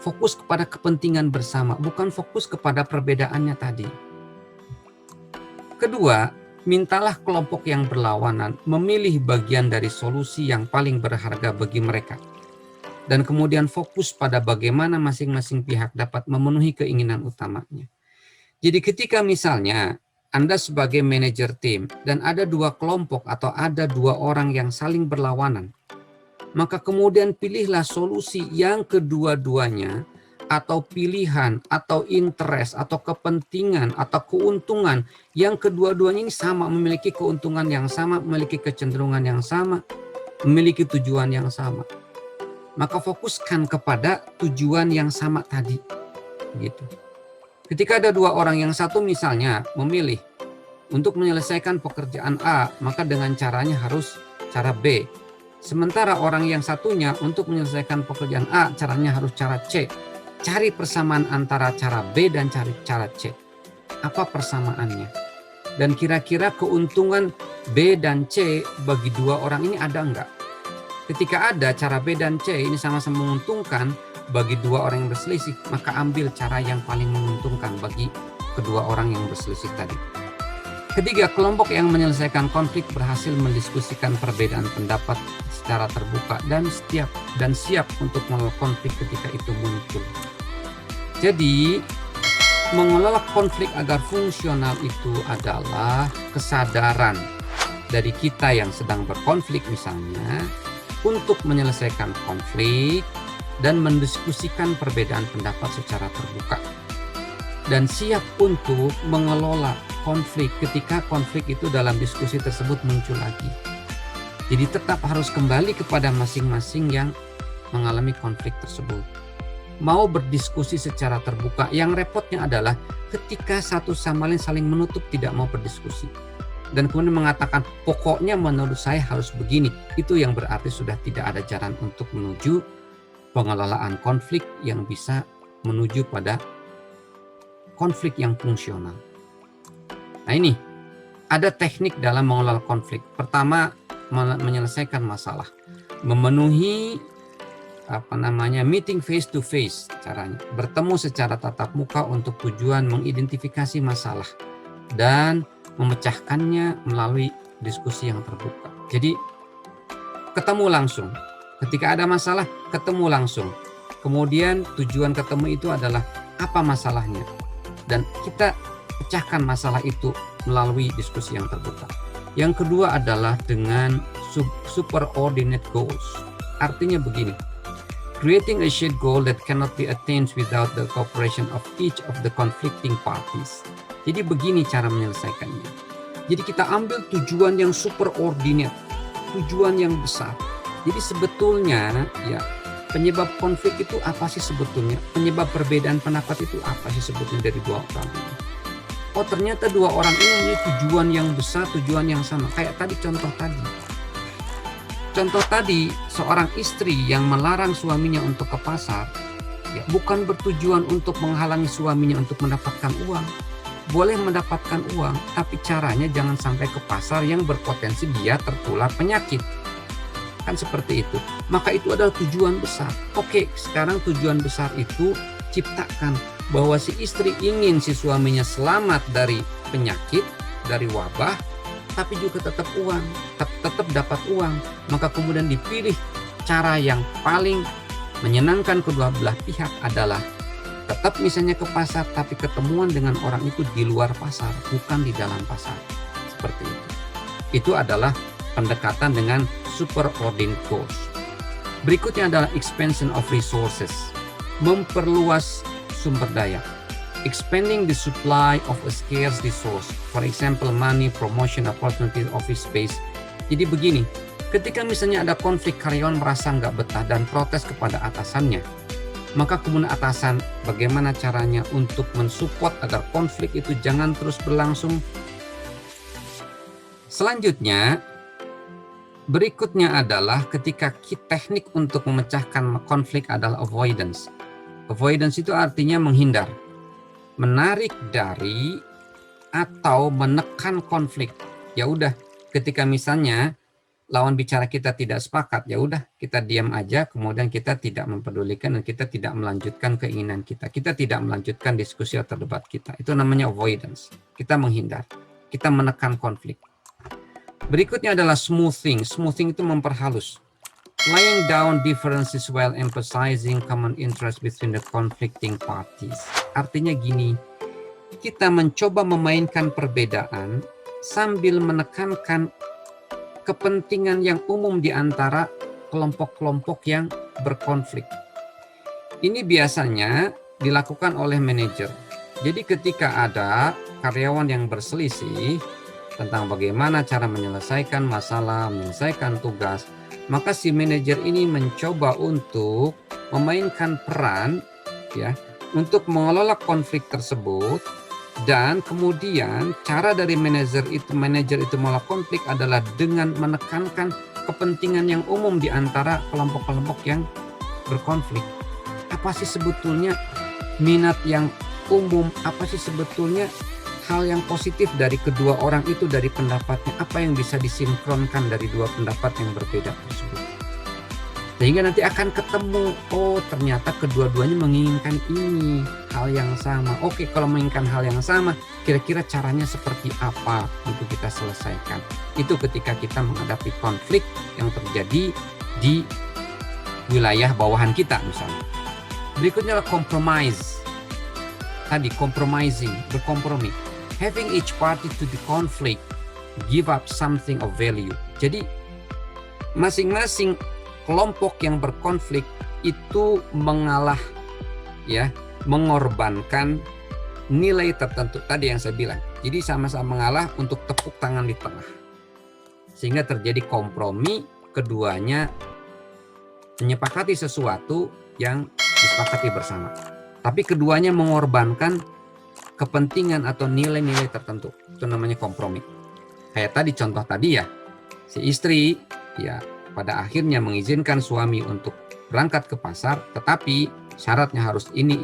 A: Fokus kepada kepentingan bersama, bukan fokus kepada perbedaannya tadi. Kedua, mintalah kelompok yang berlawanan memilih bagian dari solusi yang paling berharga bagi mereka. Dan kemudian fokus pada bagaimana masing-masing pihak dapat memenuhi keinginan utamanya. Jadi ketika misalnya Anda sebagai manajer tim dan ada dua kelompok atau ada dua orang yang saling berlawanan, maka kemudian pilihlah solusi yang kedua-duanya atau pilihan atau interest atau kepentingan atau keuntungan yang kedua-duanya ini sama, memiliki keuntungan yang sama, memiliki kecenderungan yang sama, memiliki tujuan yang sama. Maka fokuskan kepada tujuan yang sama tadi, gitu. Ketika ada dua orang, yang satu misalnya memilih untuk menyelesaikan pekerjaan A, maka dengan caranya harus cara B. Sementara orang yang satunya untuk menyelesaikan pekerjaan A, caranya harus cara C. Cari persamaan antara cara B dan cari cara C. Apa persamaannya? Dan kira-kira keuntungan B dan C bagi dua orang ini ada enggak? Ketika ada cara B dan C ini sama-sama menguntungkan bagi dua orang yang berselisih, maka ambil cara yang paling menguntungkan bagi kedua orang yang berselisih tadi. Ketiga, kelompok yang menyelesaikan konflik berhasil mendiskusikan perbedaan pendapat secara terbuka dan siap untuk mengelola konflik ketika itu muncul. Jadi, mengelola konflik agar fungsional itu adalah kesadaran dari kita yang sedang berkonflik misalnya untuk menyelesaikan konflik dan mendiskusikan perbedaan pendapat secara terbuka. Dan siap untuk mengelola konflik ketika konflik itu dalam diskusi tersebut muncul lagi. Jadi tetap harus kembali kepada masing-masing yang mengalami konflik tersebut. Mau berdiskusi secara terbuka, yang repotnya adalah ketika satu sama lain saling menutup tidak mau berdiskusi. Dan kemudian mengatakan pokoknya menurut saya harus begini. Itu yang berarti sudah tidak ada jalan untuk menuju pengelolaan konflik yang bisa menuju pada konflik yang fungsional. Nah ini, ada teknik dalam mengelola konflik. Pertama, menyelesaikan masalah. Memenuhi meeting face to face caranya. Bertemu secara tatap muka untuk tujuan mengidentifikasi masalah dan memecahkannya melalui diskusi yang terbuka. Jadi ketemu langsung. Ketika ada masalah, ketemu langsung. Kemudian tujuan ketemu itu adalah apa masalahnya. Dan kita pecahkan masalah itu melalui diskusi yang terbuka. Yang kedua adalah dengan superordinate goals. Artinya begini, creating a shared goal that cannot be attained without the cooperation of each of the conflicting parties. Jadi begini cara menyelesaikannya. Jadi kita ambil tujuan yang superordinate, tujuan yang besar. Jadi sebetulnya ya penyebab konflik itu apa sih sebetulnya? Penyebab perbedaan pendapat itu apa sih sebetulnya dari dua orang ini? Oh ternyata dua orang ini mempunyai tujuan yang besar, tujuan yang sama. Kayak tadi contoh tadi. Contoh tadi, seorang istri yang melarang suaminya untuk ke pasar, ya, bukan bertujuan untuk menghalangi suaminya untuk mendapatkan uang. Boleh mendapatkan uang, tapi caranya jangan sampai ke pasar yang berpotensi dia tertular penyakit. Kan seperti itu. Maka itu adalah tujuan besar. Oke, sekarang tujuan besar itu ciptakan bahwa si istri ingin si suaminya selamat dari penyakit, dari wabah, tapi juga tetap dapat uang. Maka kemudian dipilih cara yang paling menyenangkan kedua belah pihak adalah tetap misalnya ke pasar, tapi ketemuan dengan orang itu di luar pasar, bukan di dalam pasar. Seperti itu. Itu adalah pendekatan dengan superordinate goals. Berikutnya adalah expansion of resources. Memperluas sumber daya. Expanding the supply of a scarce resource. For example, money, promotion, opportunity, office space. Jadi begini, ketika misalnya ada konflik, karyawan merasa nggak betah dan protes kepada atasannya, maka kemudian atasan bagaimana caranya untuk mensupport agar konflik itu jangan terus berlangsung. Selanjutnya, berikutnya adalah ketika teknik untuk memecahkan konflik adalah avoidance. Avoidance itu artinya menghindar, menarik dari atau menekan konflik. Ya udah, ketika misalnya lawan bicara kita tidak sepakat, ya udah kita diam aja, kemudian kita tidak mempedulikan dan kita tidak melanjutkan keinginan kita. Kita tidak melanjutkan diskusi atau debat kita. Itu namanya avoidance. Kita menghindar, kita menekan konflik. Berikutnya adalah smoothing. Smoothing itu memperhalus. Laying down differences while emphasizing common interest between the conflicting parties. Artinya gini, kita mencoba memainkan perbedaan sambil menekankan kepentingan yang umum di antara kelompok-kelompok yang berkonflik. Ini biasanya dilakukan oleh manajer. Jadi ketika ada karyawan yang berselisih tentang bagaimana cara menyelesaikan masalah, menyelesaikan tugas, maka si manajer ini mencoba untuk memainkan peran ya untuk mengelola konflik tersebut, dan kemudian cara dari manajer itu mengelola konflik adalah dengan menekankan kepentingan yang umum di antara kelompok-kelompok yang berkonflik. Apa sih sebetulnya minat yang umum? Apa sih sebetulnya hal yang positif dari kedua orang itu, dari pendapatnya, apa yang bisa disinkronkan dari dua pendapat yang berbeda tersebut, sehingga nanti akan ketemu, oh ternyata kedua-duanya menginginkan ini, hal yang sama. Oke, kalau menginginkan hal yang sama, kira-kira caranya seperti apa untuk kita selesaikan. Itu ketika kita menghadapi konflik yang terjadi di wilayah bawahan kita misalnya. Berikutnya adalah compromise. Tadi compromising, berkompromi. Having each party to the conflict give up something of value. Jadi masing-masing kelompok yang berkonflik itu mengalah, ya, mengorbankan nilai tertentu tadi yang saya bilang. Jadi sama-sama mengalah untuk tepuk tangan di tengah, sehingga terjadi kompromi. Keduanya menyepakati sesuatu yang disepakati bersama, tapi keduanya mengorbankan kepentingan atau nilai-nilai tertentu. Itu namanya kompromi. Kayak tadi contoh tadi ya, si istri ya pada akhirnya mengizinkan suami untuk berangkat ke pasar, tetapi syaratnya harus ini.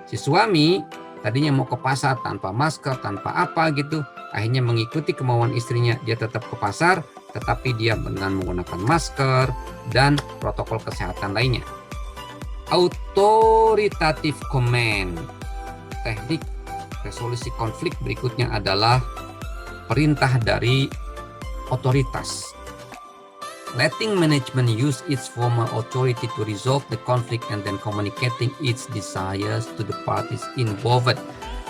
A: Si suami tadinya mau ke pasar tanpa masker, tanpa apa gitu, akhirnya mengikuti kemauan istrinya, dia tetap ke pasar, tetapi dia dengan menggunakan masker dan protokol kesehatan lainnya. Authoritative command. Teknik resolusi konflik berikutnya adalah perintah dari otoritas. Letting management use its formal authority to resolve the conflict and then communicating its desires to the parties involved.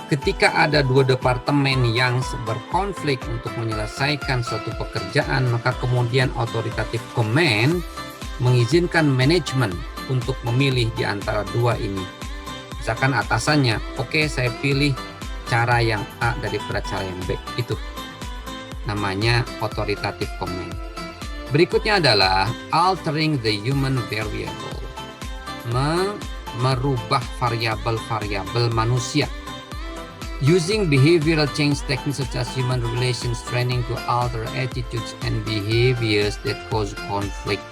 A: Ketika ada dua departemen yang berkonflik untuk menyelesaikan suatu pekerjaan, maka kemudian authoritative command mengizinkan manajemen untuk memilih di antara dua ini. Misalkan atasannya, oke, saya pilih cara yang A daripada cara yang B. Itu namanya authoritative command. Berikutnya adalah altering the human variable. Merubah variabel-variabel manusia. Using behavioral change techniques such as human relations training to alter attitudes and behaviors that cause conflict.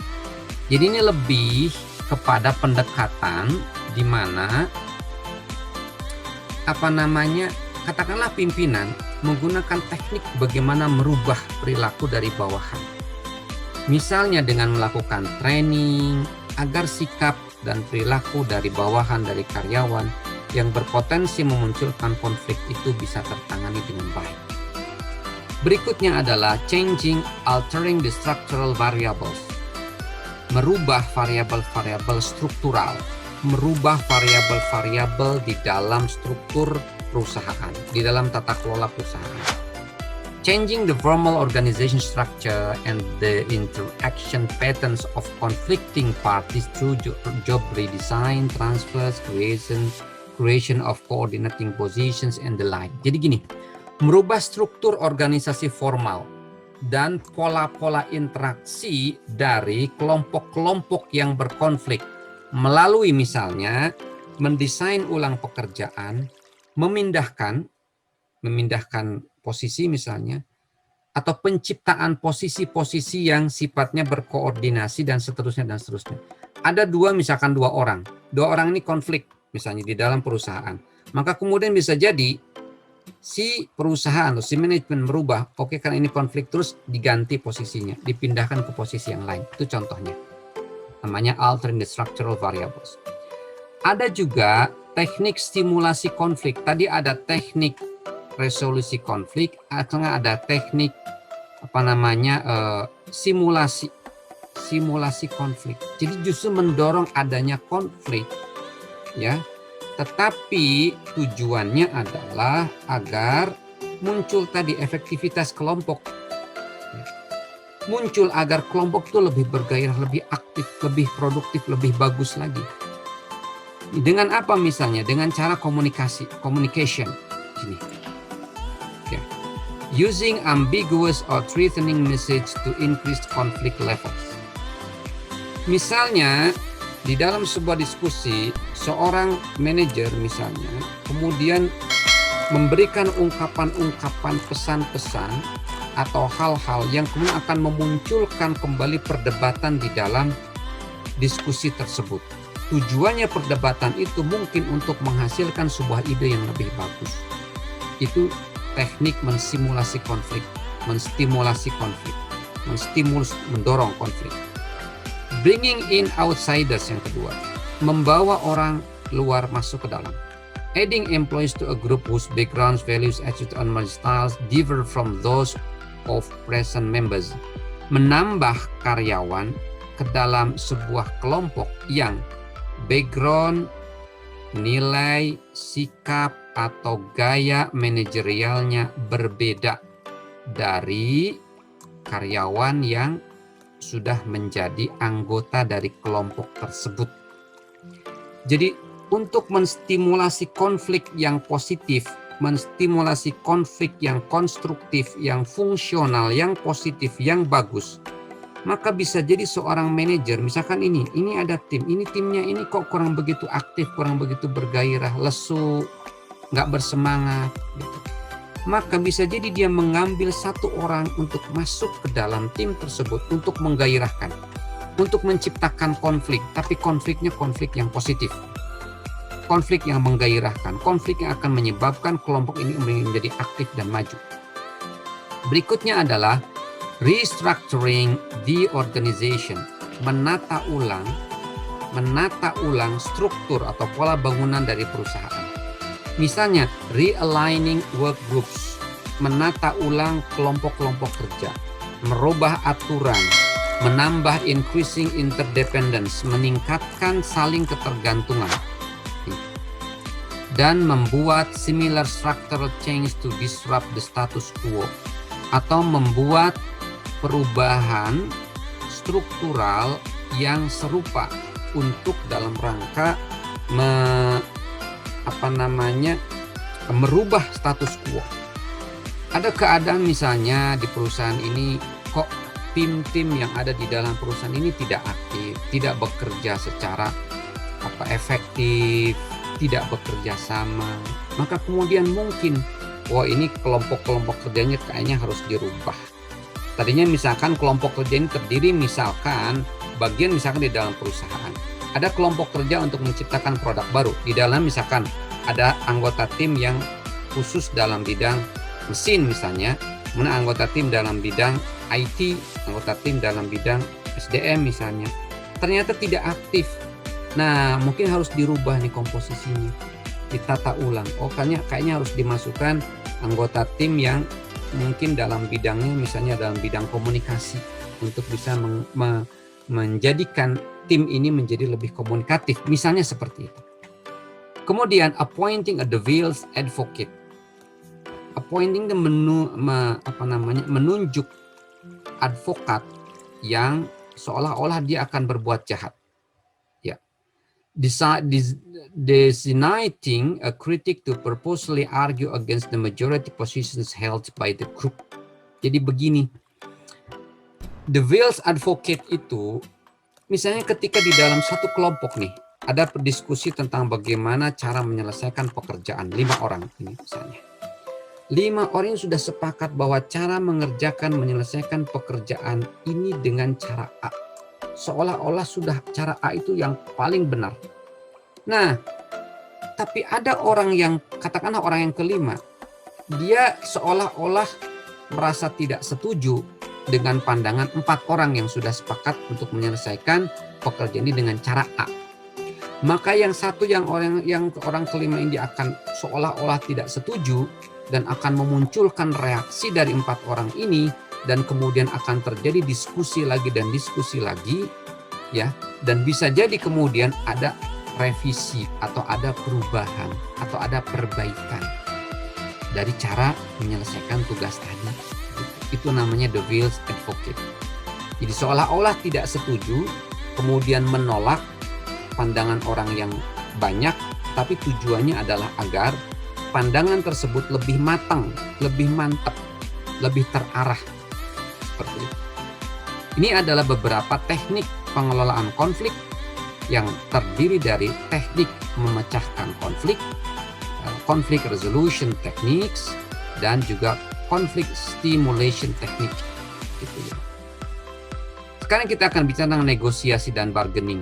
A: Jadi ini lebih kepada pendekatan di mana katakanlah pimpinan menggunakan teknik bagaimana merubah perilaku dari bawahan. Misalnya dengan melakukan training agar sikap dan perilaku dari bawahan, dari karyawan yang berpotensi memunculkan konflik itu bisa tertangani dengan baik. Berikutnya adalah altering the structural variables. Merubah variabel-variabel struktural, merubah variabel-variabel di dalam struktur perusahaan, di dalam tata kelola perusahaan. Changing the formal organization structure and the interaction patterns of conflicting parties through job redesign, transfers, creation of coordinating positions and the like. Jadi gini, merubah struktur organisasi formal dan pola-pola interaksi dari kelompok-kelompok yang berkonflik melalui misalnya mendesain ulang pekerjaan, memindahkan posisi misalnya, atau penciptaan posisi-posisi yang sifatnya berkoordinasi dan seterusnya dan seterusnya. Ada misalkan dua orang ini konflik misalnya di dalam perusahaan, maka kemudian bisa jadi si perusahaan atau si manajemen merubah, oke, karena ini konflik, terus diganti posisinya, dipindahkan ke posisi yang lain. Itu contohnya, namanya altering the structural variables. Ada juga teknik stimulasi konflik. Tadi ada teknik resolusi konflik, atau ada teknik simulasi konflik. Jadi justru mendorong adanya konflik, ya. Tetapi tujuannya adalah agar muncul tadi efektivitas kelompok. Muncul agar kelompok itu lebih bergairah, lebih aktif, lebih produktif, lebih bagus lagi. Dengan apa misalnya? Dengan cara communication. Gini. Okay. Using ambiguous or threatening message to increase conflict levels. Misalnya, di dalam sebuah diskusi, seorang manajer misalnya kemudian memberikan ungkapan-ungkapan pesan-pesan atau hal-hal yang kemudian akan memunculkan kembali perdebatan di dalam diskusi tersebut. Tujuannya perdebatan itu mungkin untuk menghasilkan sebuah ide yang lebih bagus. Itu teknik menstimulasi konflik, mendorong konflik. Bringing in outsiders yang kedua, membawa orang luar masuk ke dalam. Adding employees to a group whose backgrounds, values, attitudes, and styles differ from those of present members. Menambah karyawan ke dalam sebuah kelompok yang background, nilai, sikap, atau gaya manajerialnya berbeda dari karyawan yang sudah menjadi anggota dari kelompok tersebut. Jadi untuk menstimulasi konflik yang positif, menstimulasi konflik yang konstruktif, yang fungsional, yang positif, yang bagus, maka bisa jadi seorang manajer, misalkan ini ada tim, ini timnya ini kok kurang begitu aktif, kurang begitu bergairah, lesu, nggak bersemangat, gitu. Maka bisa jadi dia mengambil satu orang untuk masuk ke dalam tim tersebut untuk menggairahkan, untuk menciptakan konflik, tapi konfliknya konflik yang positif, konflik yang menggairahkan, konflik yang akan menyebabkan kelompok ini menjadi aktif dan maju. Berikutnya adalah restructuring the organization, menata ulang struktur atau pola bangunan dari perusahaan. Misalnya realigning work groups, menata ulang kelompok-kelompok kerja, merubah aturan, menambah increasing interdependence, meningkatkan saling ketergantungan. dan membuat similar structural change to disrupt the status quo, atau membuat perubahan struktural yang serupa untuk dalam rangka merubah status quo. Ada keadaan misalnya di perusahaan ini kok tim-tim yang ada di dalam perusahaan ini tidak aktif, tidak bekerja secara efektif, tidak bekerja sama. Maka kemudian mungkin, ini kelompok-kelompok kerjanya kayaknya harus dirubah. Tadinya misalkan kelompok kerja ini terdiri misalkan bagian misalkan di dalam perusahaan. Ada kelompok kerja untuk menciptakan produk baru. Di dalam misalkan ada anggota tim yang khusus dalam bidang mesin misalnya, mana anggota tim dalam bidang IT, anggota tim dalam bidang SDM misalnya. Ternyata tidak aktif. Nah, mungkin harus dirubah nih komposisinya, ditata ulang. Kayaknya harus dimasukkan anggota tim yang mungkin dalam bidangnya misalnya dalam bidang komunikasi untuk bisa menjadikan tim ini menjadi lebih komunikatif, misalnya seperti itu. Kemudian appointing a devil's advocate. Appointing menunjuk advokat yang seolah-olah dia akan berbuat jahat. Ya. Designating a critic to purposely argue against the majority positions held by the group. Jadi begini, devil's advocate itu misalnya ketika di dalam satu kelompok nih ada diskusi tentang bagaimana cara menyelesaikan pekerjaan 5 orang ini misalnya. 5 orang sudah sepakat bahwa cara menyelesaikan pekerjaan ini dengan cara A. Seolah-olah sudah cara A itu yang paling benar. Nah, tapi ada orang yang, katakanlah orang yang kelima, dia seolah-olah merasa tidak setuju dengan pandangan 4 orang yang sudah sepakat untuk menyelesaikan pekerjaan ini dengan cara A. Maka yang satu yang orang kelima ini akan seolah-olah tidak setuju dan akan memunculkan reaksi dari 4 orang ini, dan kemudian akan terjadi diskusi lagi ya, dan bisa jadi kemudian ada revisi atau ada perubahan atau ada perbaikan dari cara menyelesaikan tugas tadi. Itu namanya devil's advocate. Jadi seolah-olah tidak setuju, kemudian menolak pandangan orang yang banyak, tapi tujuannya adalah agar pandangan tersebut lebih matang, lebih mantap, lebih terarah. Seperti itu. Ini adalah beberapa teknik pengelolaan konflik yang terdiri dari teknik memecahkan konflik, conflict resolution techniques, dan juga conflict stimulation technique. Gitu ya. Sekarang kita akan bicara tentang negosiasi dan bargaining.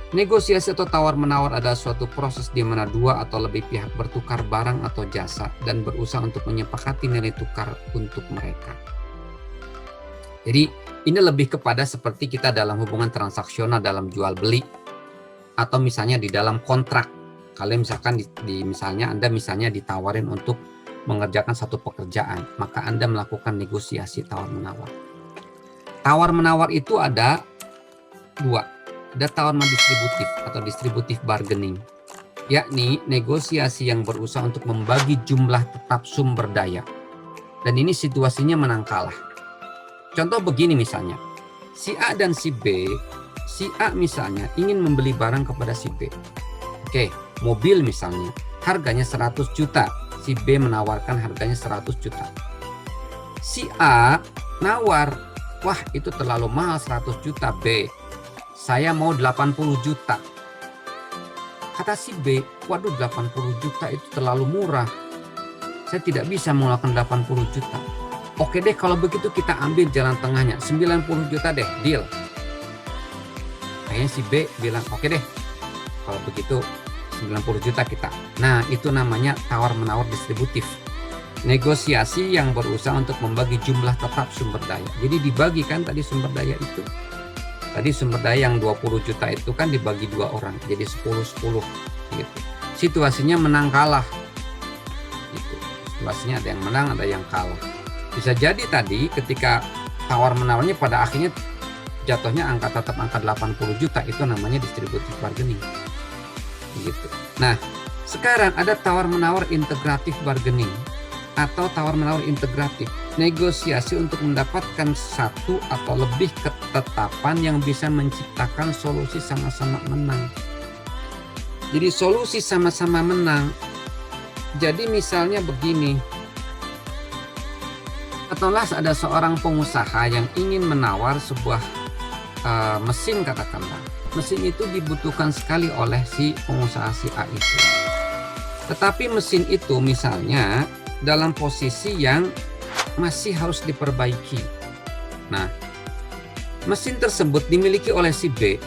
A: Negosiasi atau tawar-menawar adalah suatu proses di mana 2 atau lebih pihak bertukar barang atau jasa dan berusaha untuk menyepakati nilai tukar untuk mereka. Jadi ini lebih kepada seperti kita dalam hubungan transaksional dalam jual beli, atau misalnya di dalam kontrak. Kalian misalkan misalnya Anda ditawarin untuk mengerjakan satu pekerjaan, maka Anda melakukan negosiasi tawar-menawar. Tawar-menawar itu ada 2. Ada tawar-menawar distributif atau distributive bargaining, yakni negosiasi yang berusaha untuk membagi jumlah tetap sumber daya. Dan ini situasinya menang kalah. Contoh begini misalnya, si A dan si B, si A misalnya ingin membeli barang kepada si B. Oke, mobil misalnya, harganya 100 juta, si B menawarkan harganya 100 juta. Si A nawar, wah itu terlalu mahal 100 juta B. Saya mau 80 juta. Kata si B, waduh 80 juta itu terlalu murah. Saya tidak bisa mengeluarkan 80 juta. Oke deh kalau begitu kita ambil jalan tengahnya, 90 juta deh, deal. Kayaknya si B bilang oke deh, kalau begitu 90 juta kita. Nah itu namanya tawar-menawar distributif. Negosiasi yang berusaha untuk membagi jumlah tetap sumber daya. Jadi dibagikan tadi sumber daya itu. Tadi sumber daya yang 20 juta itu kan dibagi 2 orang, jadi 10-10 gitu. Situasinya menang kalah. Gitu. Situasinya ada yang menang, ada yang kalah. Bisa jadi tadi ketika tawar-menawarnya pada akhirnya jatuhnya tetap angka 80 juta, itu namanya distributive bargaining. Gitu. Nah, Sekarang ada tawar-menawar integratif bargaining atau tawar-menawar integratif, negosiasi untuk mendapatkan satu atau lebih ketetapan yang bisa menciptakan solusi sama-sama menang. Jadi solusi sama-sama menang. Jadi misalnya begini, katakanlah ada seorang pengusaha yang ingin menawar sebuah mesin, katakanlah. Mesin itu dibutuhkan sekali oleh si pengusaha si A itu. Tetapi mesin itu misalnya dalam posisi yang masih harus diperbaiki. Nah, mesin tersebut dimiliki oleh si B.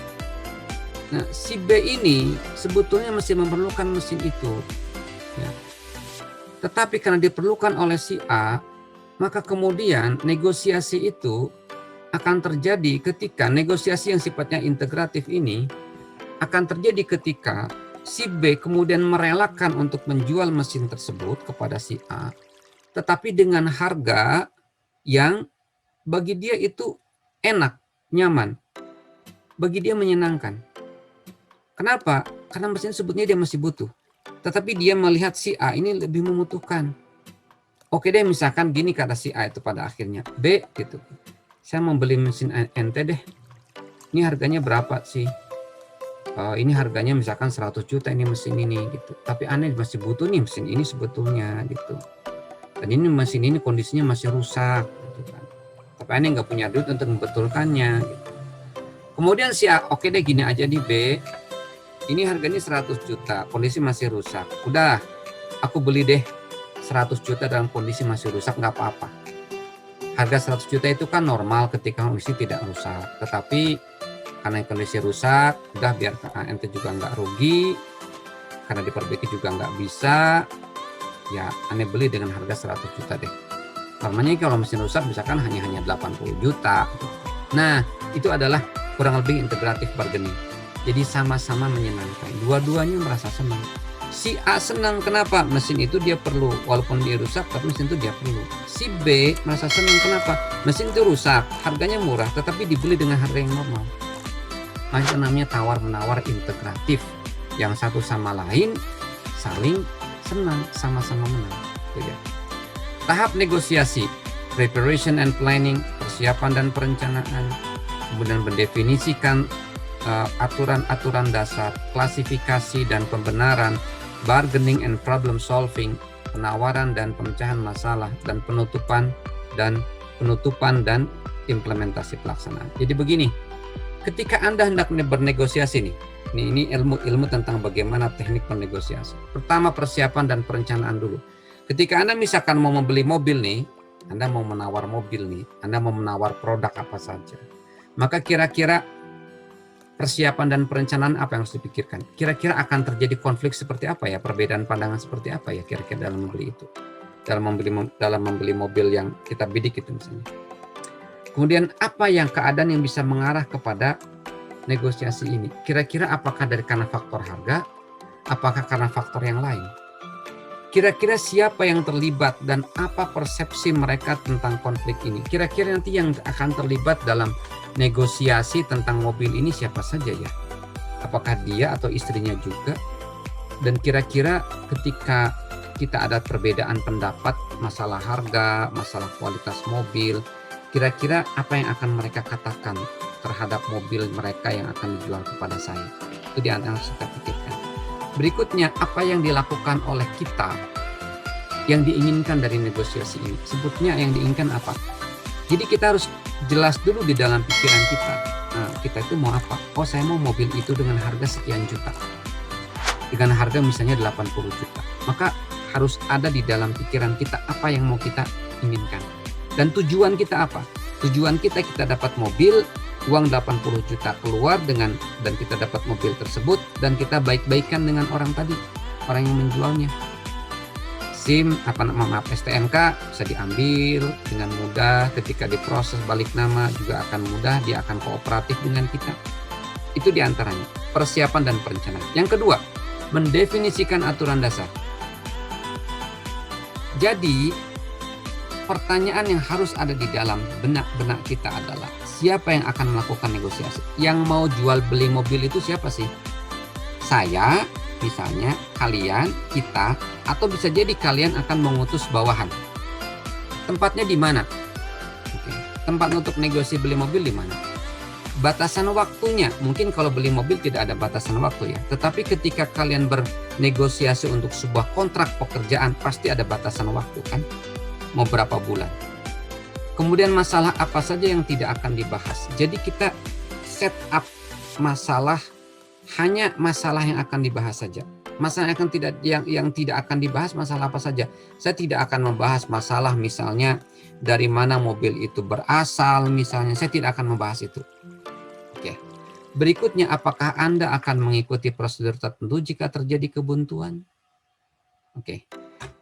A: Nah, si B ini sebetulnya masih memerlukan mesin itu. Ya. Tetapi karena diperlukan oleh si A, maka kemudian negosiasi itu akan terjadi ketika negosiasi yang sifatnya integratif ini akan terjadi ketika si B kemudian merelakan untuk menjual mesin tersebut kepada si A, tetapi dengan harga yang bagi dia itu enak, nyaman, bagi dia menyenangkan. Kenapa? Karena mesin sebetulnya dia masih butuh, tetapi dia melihat si A ini lebih membutuhkan. Oke deh, misalkan gini kata si A itu pada akhirnya, B gitu, saya mau beli mesin ente deh, ini harganya berapa sih? Ini harganya misalkan 100 juta ini mesin ini gitu. Tapi aneh masih butuh nih mesin ini sebetulnya gitu. Dan ini mesin ini kondisinya masih rusak gitu kan. Tapi aneh nggak punya duit untuk membetulkannya gitu. Kemudian si A, oke deh gini aja nih B. Ini harganya 100 juta, kondisi masih rusak. Udah, aku beli deh 100 juta dalam kondisi masih rusak, nggak apa-apa. Harga 100 juta itu kan normal ketika kondisi tidak rusak. Tetapi karena kondisi rusak, udah biar ente juga nggak rugi, karena diperbaiki juga nggak bisa, ya aneh beli dengan harga 100 juta deh. Namanya kalau mesin rusak misalkan hanya 80 juta. Nah, itu adalah kurang lebih integratif bargaining. Jadi sama-sama menyenangkan, dua-duanya merasa senang. Si A senang, kenapa? Mesin itu dia perlu, walaupun dia rusak, tapi mesin itu dia perlu. Si B merasa senang, kenapa? Mesin itu rusak, harganya murah, tetapi dibeli dengan harga yang normal. Itu namanya tawar-menawar integratif, yang satu sama lain saling senang, sama-sama menang. Itu ya. Tahap negosiasi, preparation and planning, persiapan dan perencanaan, kemudian mendefinisikan aturan-aturan dasar, klasifikasi dan pembenaran, bargaining and problem solving, penawaran dan pemecahan masalah, dan penutupan dan implementasi pelaksanaan. Jadi begini, ketika Anda hendak bernegosiasi nih, ini ilmu tentang bagaimana teknik bernegosiasi. Pertama, persiapan dan perencanaan dulu. Ketika Anda misalkan mau membeli mobil nih, Anda mau menawar mobil nih, Anda mau menawar produk apa saja, maka kira-kira persiapan dan perencanaan apa yang harus dipikirkan? Kira-kira akan terjadi konflik seperti apa ya? Perbedaan pandangan seperti apa ya kira-kira dalam membeli itu? Dalam membeli mobil yang kita bidik itu misalnya. Kemudian apa yang keadaan yang bisa mengarah kepada negosiasi ini? Kira-kira apakah dari karena faktor harga? Apakah karena faktor yang lain? Kira-kira siapa yang terlibat dan apa persepsi mereka tentang konflik ini? Kira-kira nanti yang akan terlibat dalam negosiasi tentang mobil ini siapa saja ya? Apakah dia atau istrinya juga? Dan kira-kira ketika kita ada perbedaan pendapat masalah harga, masalah kualitas mobil, kira-kira apa yang akan mereka katakan terhadap mobil mereka yang akan dijual kepada saya? Itu di antara yang kita pikirkan. Berikutnya, apa yang dilakukan oleh kita yang diinginkan dari negosiasi ini? Sebutnya yang diinginkan apa? Jadi kita harus jelas dulu di dalam pikiran kita. Nah, kita itu mau apa? Oh, saya mau mobil itu dengan harga sekian juta. Dengan harga misalnya 80 juta. Maka harus ada di dalam pikiran kita apa yang mau kita inginkan. Dan tujuan kita apa? Tujuan kita dapat mobil, uang 80 juta keluar dan kita dapat mobil tersebut dan kita baik-baikan dengan orang tadi, orang yang menjualnya. SIM STNK bisa diambil dengan mudah, ketika diproses balik nama juga akan mudah, dia akan kooperatif dengan kita. Itu diantaranya persiapan dan perencanaan. Yang kedua, mendefinisikan aturan dasar. Jadi pertanyaan yang harus ada di dalam benak kita adalah siapa yang akan melakukan negosiasi? Yang mau jual beli mobil itu siapa sih? Saya misalnya kalian, kita, atau bisa jadi kalian akan mengutus bawahan. Tempatnya di mana? Oke. Tempat untuk negosiasi beli mobil di mana? Batasan waktunya, mungkin kalau beli mobil tidak ada batasan waktu ya. Tetapi ketika kalian bernegosiasi untuk sebuah kontrak pekerjaan, pasti ada batasan waktu kan? Mau berapa bulan? Kemudian masalah apa saja yang tidak akan dibahas. Jadi kita set up masalah, hanya masalah yang akan dibahas saja. Masalah yang tidak akan dibahas, masalah apa saja. Saya tidak akan membahas masalah misalnya dari mana mobil itu berasal, misalnya saya tidak akan membahas itu. Oke. Berikutnya, apakah Anda akan mengikuti prosedur tertentu jika terjadi kebuntuan? Oke.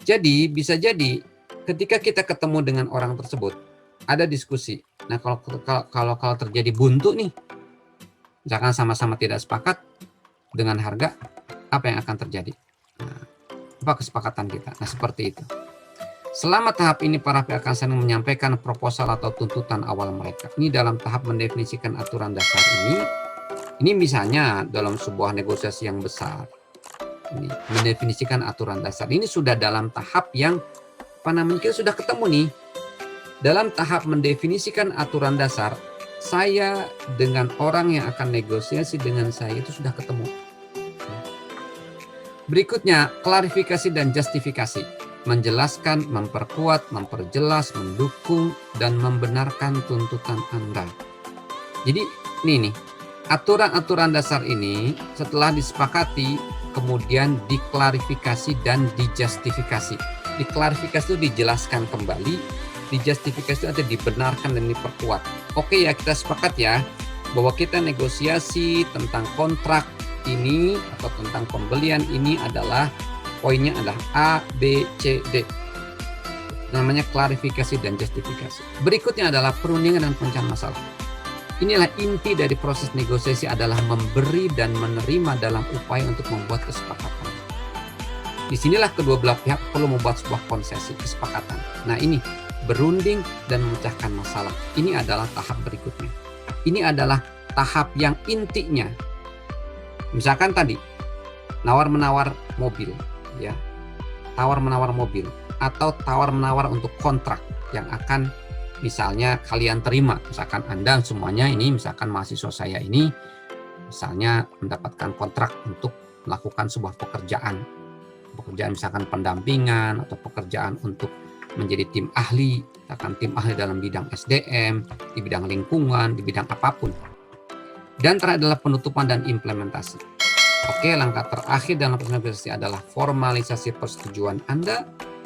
A: Jadi bisa jadi ketika kita ketemu dengan orang tersebut ada diskusi. Nah, kalau terjadi buntu nih, misalkan sama-sama tidak sepakat dengan harga, apa yang akan terjadi? Nah, apa kesepakatan kita? Nah, seperti itu. Selama tahap ini para pihak akan saling menyampaikan proposal atau tuntutan awal mereka. Ini dalam tahap mendefinisikan aturan dasar ini. Ini misalnya dalam sebuah negosiasi yang besar. Ini mendefinisikan aturan dasar. Ini sudah dalam tahap yang kita sudah ketemu nih. Dalam tahap mendefinisikan aturan dasar, saya dengan orang yang akan negosiasi dengan saya itu sudah ketemu. Berikutnya, klarifikasi dan justifikasi. Menjelaskan, memperkuat, memperjelas, mendukung, dan membenarkan tuntutan Anda. Jadi ini nih, aturan-aturan dasar ini setelah disepakati, kemudian diklarifikasi dan dijustifikasi. Diklarifikasi itu dijelaskan kembali, dijustifikasi itu ada dibenarkan dan diperkuat. Oke ya, kita sepakat ya, bahwa kita negosiasi tentang kontrak ini atau tentang pembelian ini adalah poinnya adalah A, B, C, D. Namanya klarifikasi dan justifikasi. Berikutnya adalah perundingan dan pemecahan masalah. Inilah inti dari proses negosiasi adalah memberi dan menerima dalam upaya untuk membuat kesepakatan. Disinilah kedua belah pihak perlu membuat sebuah konsesi, kesepakatan. Nah ini, berunding dan memecahkan masalah. Ini adalah tahap berikutnya. Ini adalah tahap yang intinya. Misalkan tadi, nawar-menawar mobil. Ya, tawar-menawar mobil atau tawar-menawar untuk kontrak yang akan misalnya kalian terima. Misalkan Anda semuanya ini, misalkan mahasiswa saya ini misalnya mendapatkan kontrak untuk melakukan sebuah pekerjaan misalkan pendampingan atau pekerjaan untuk menjadi tim ahli, misalkan tim ahli dalam bidang SDM, di bidang lingkungan, di bidang apapun. Dan terakhir adalah penutupan dan implementasi. Oke, langkah terakhir dalam proses negosiasi adalah formalisasi persetujuan Anda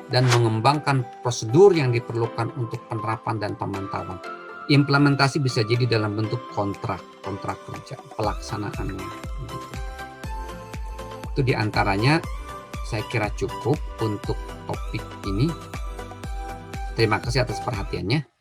A: dan mengembangkan prosedur yang diperlukan untuk penerapan dan pemantauan. Implementasi bisa jadi dalam bentuk kontrak kerja, pelaksanaannya. Itu diantaranya saya kira cukup untuk topik ini. Terima kasih atas perhatiannya.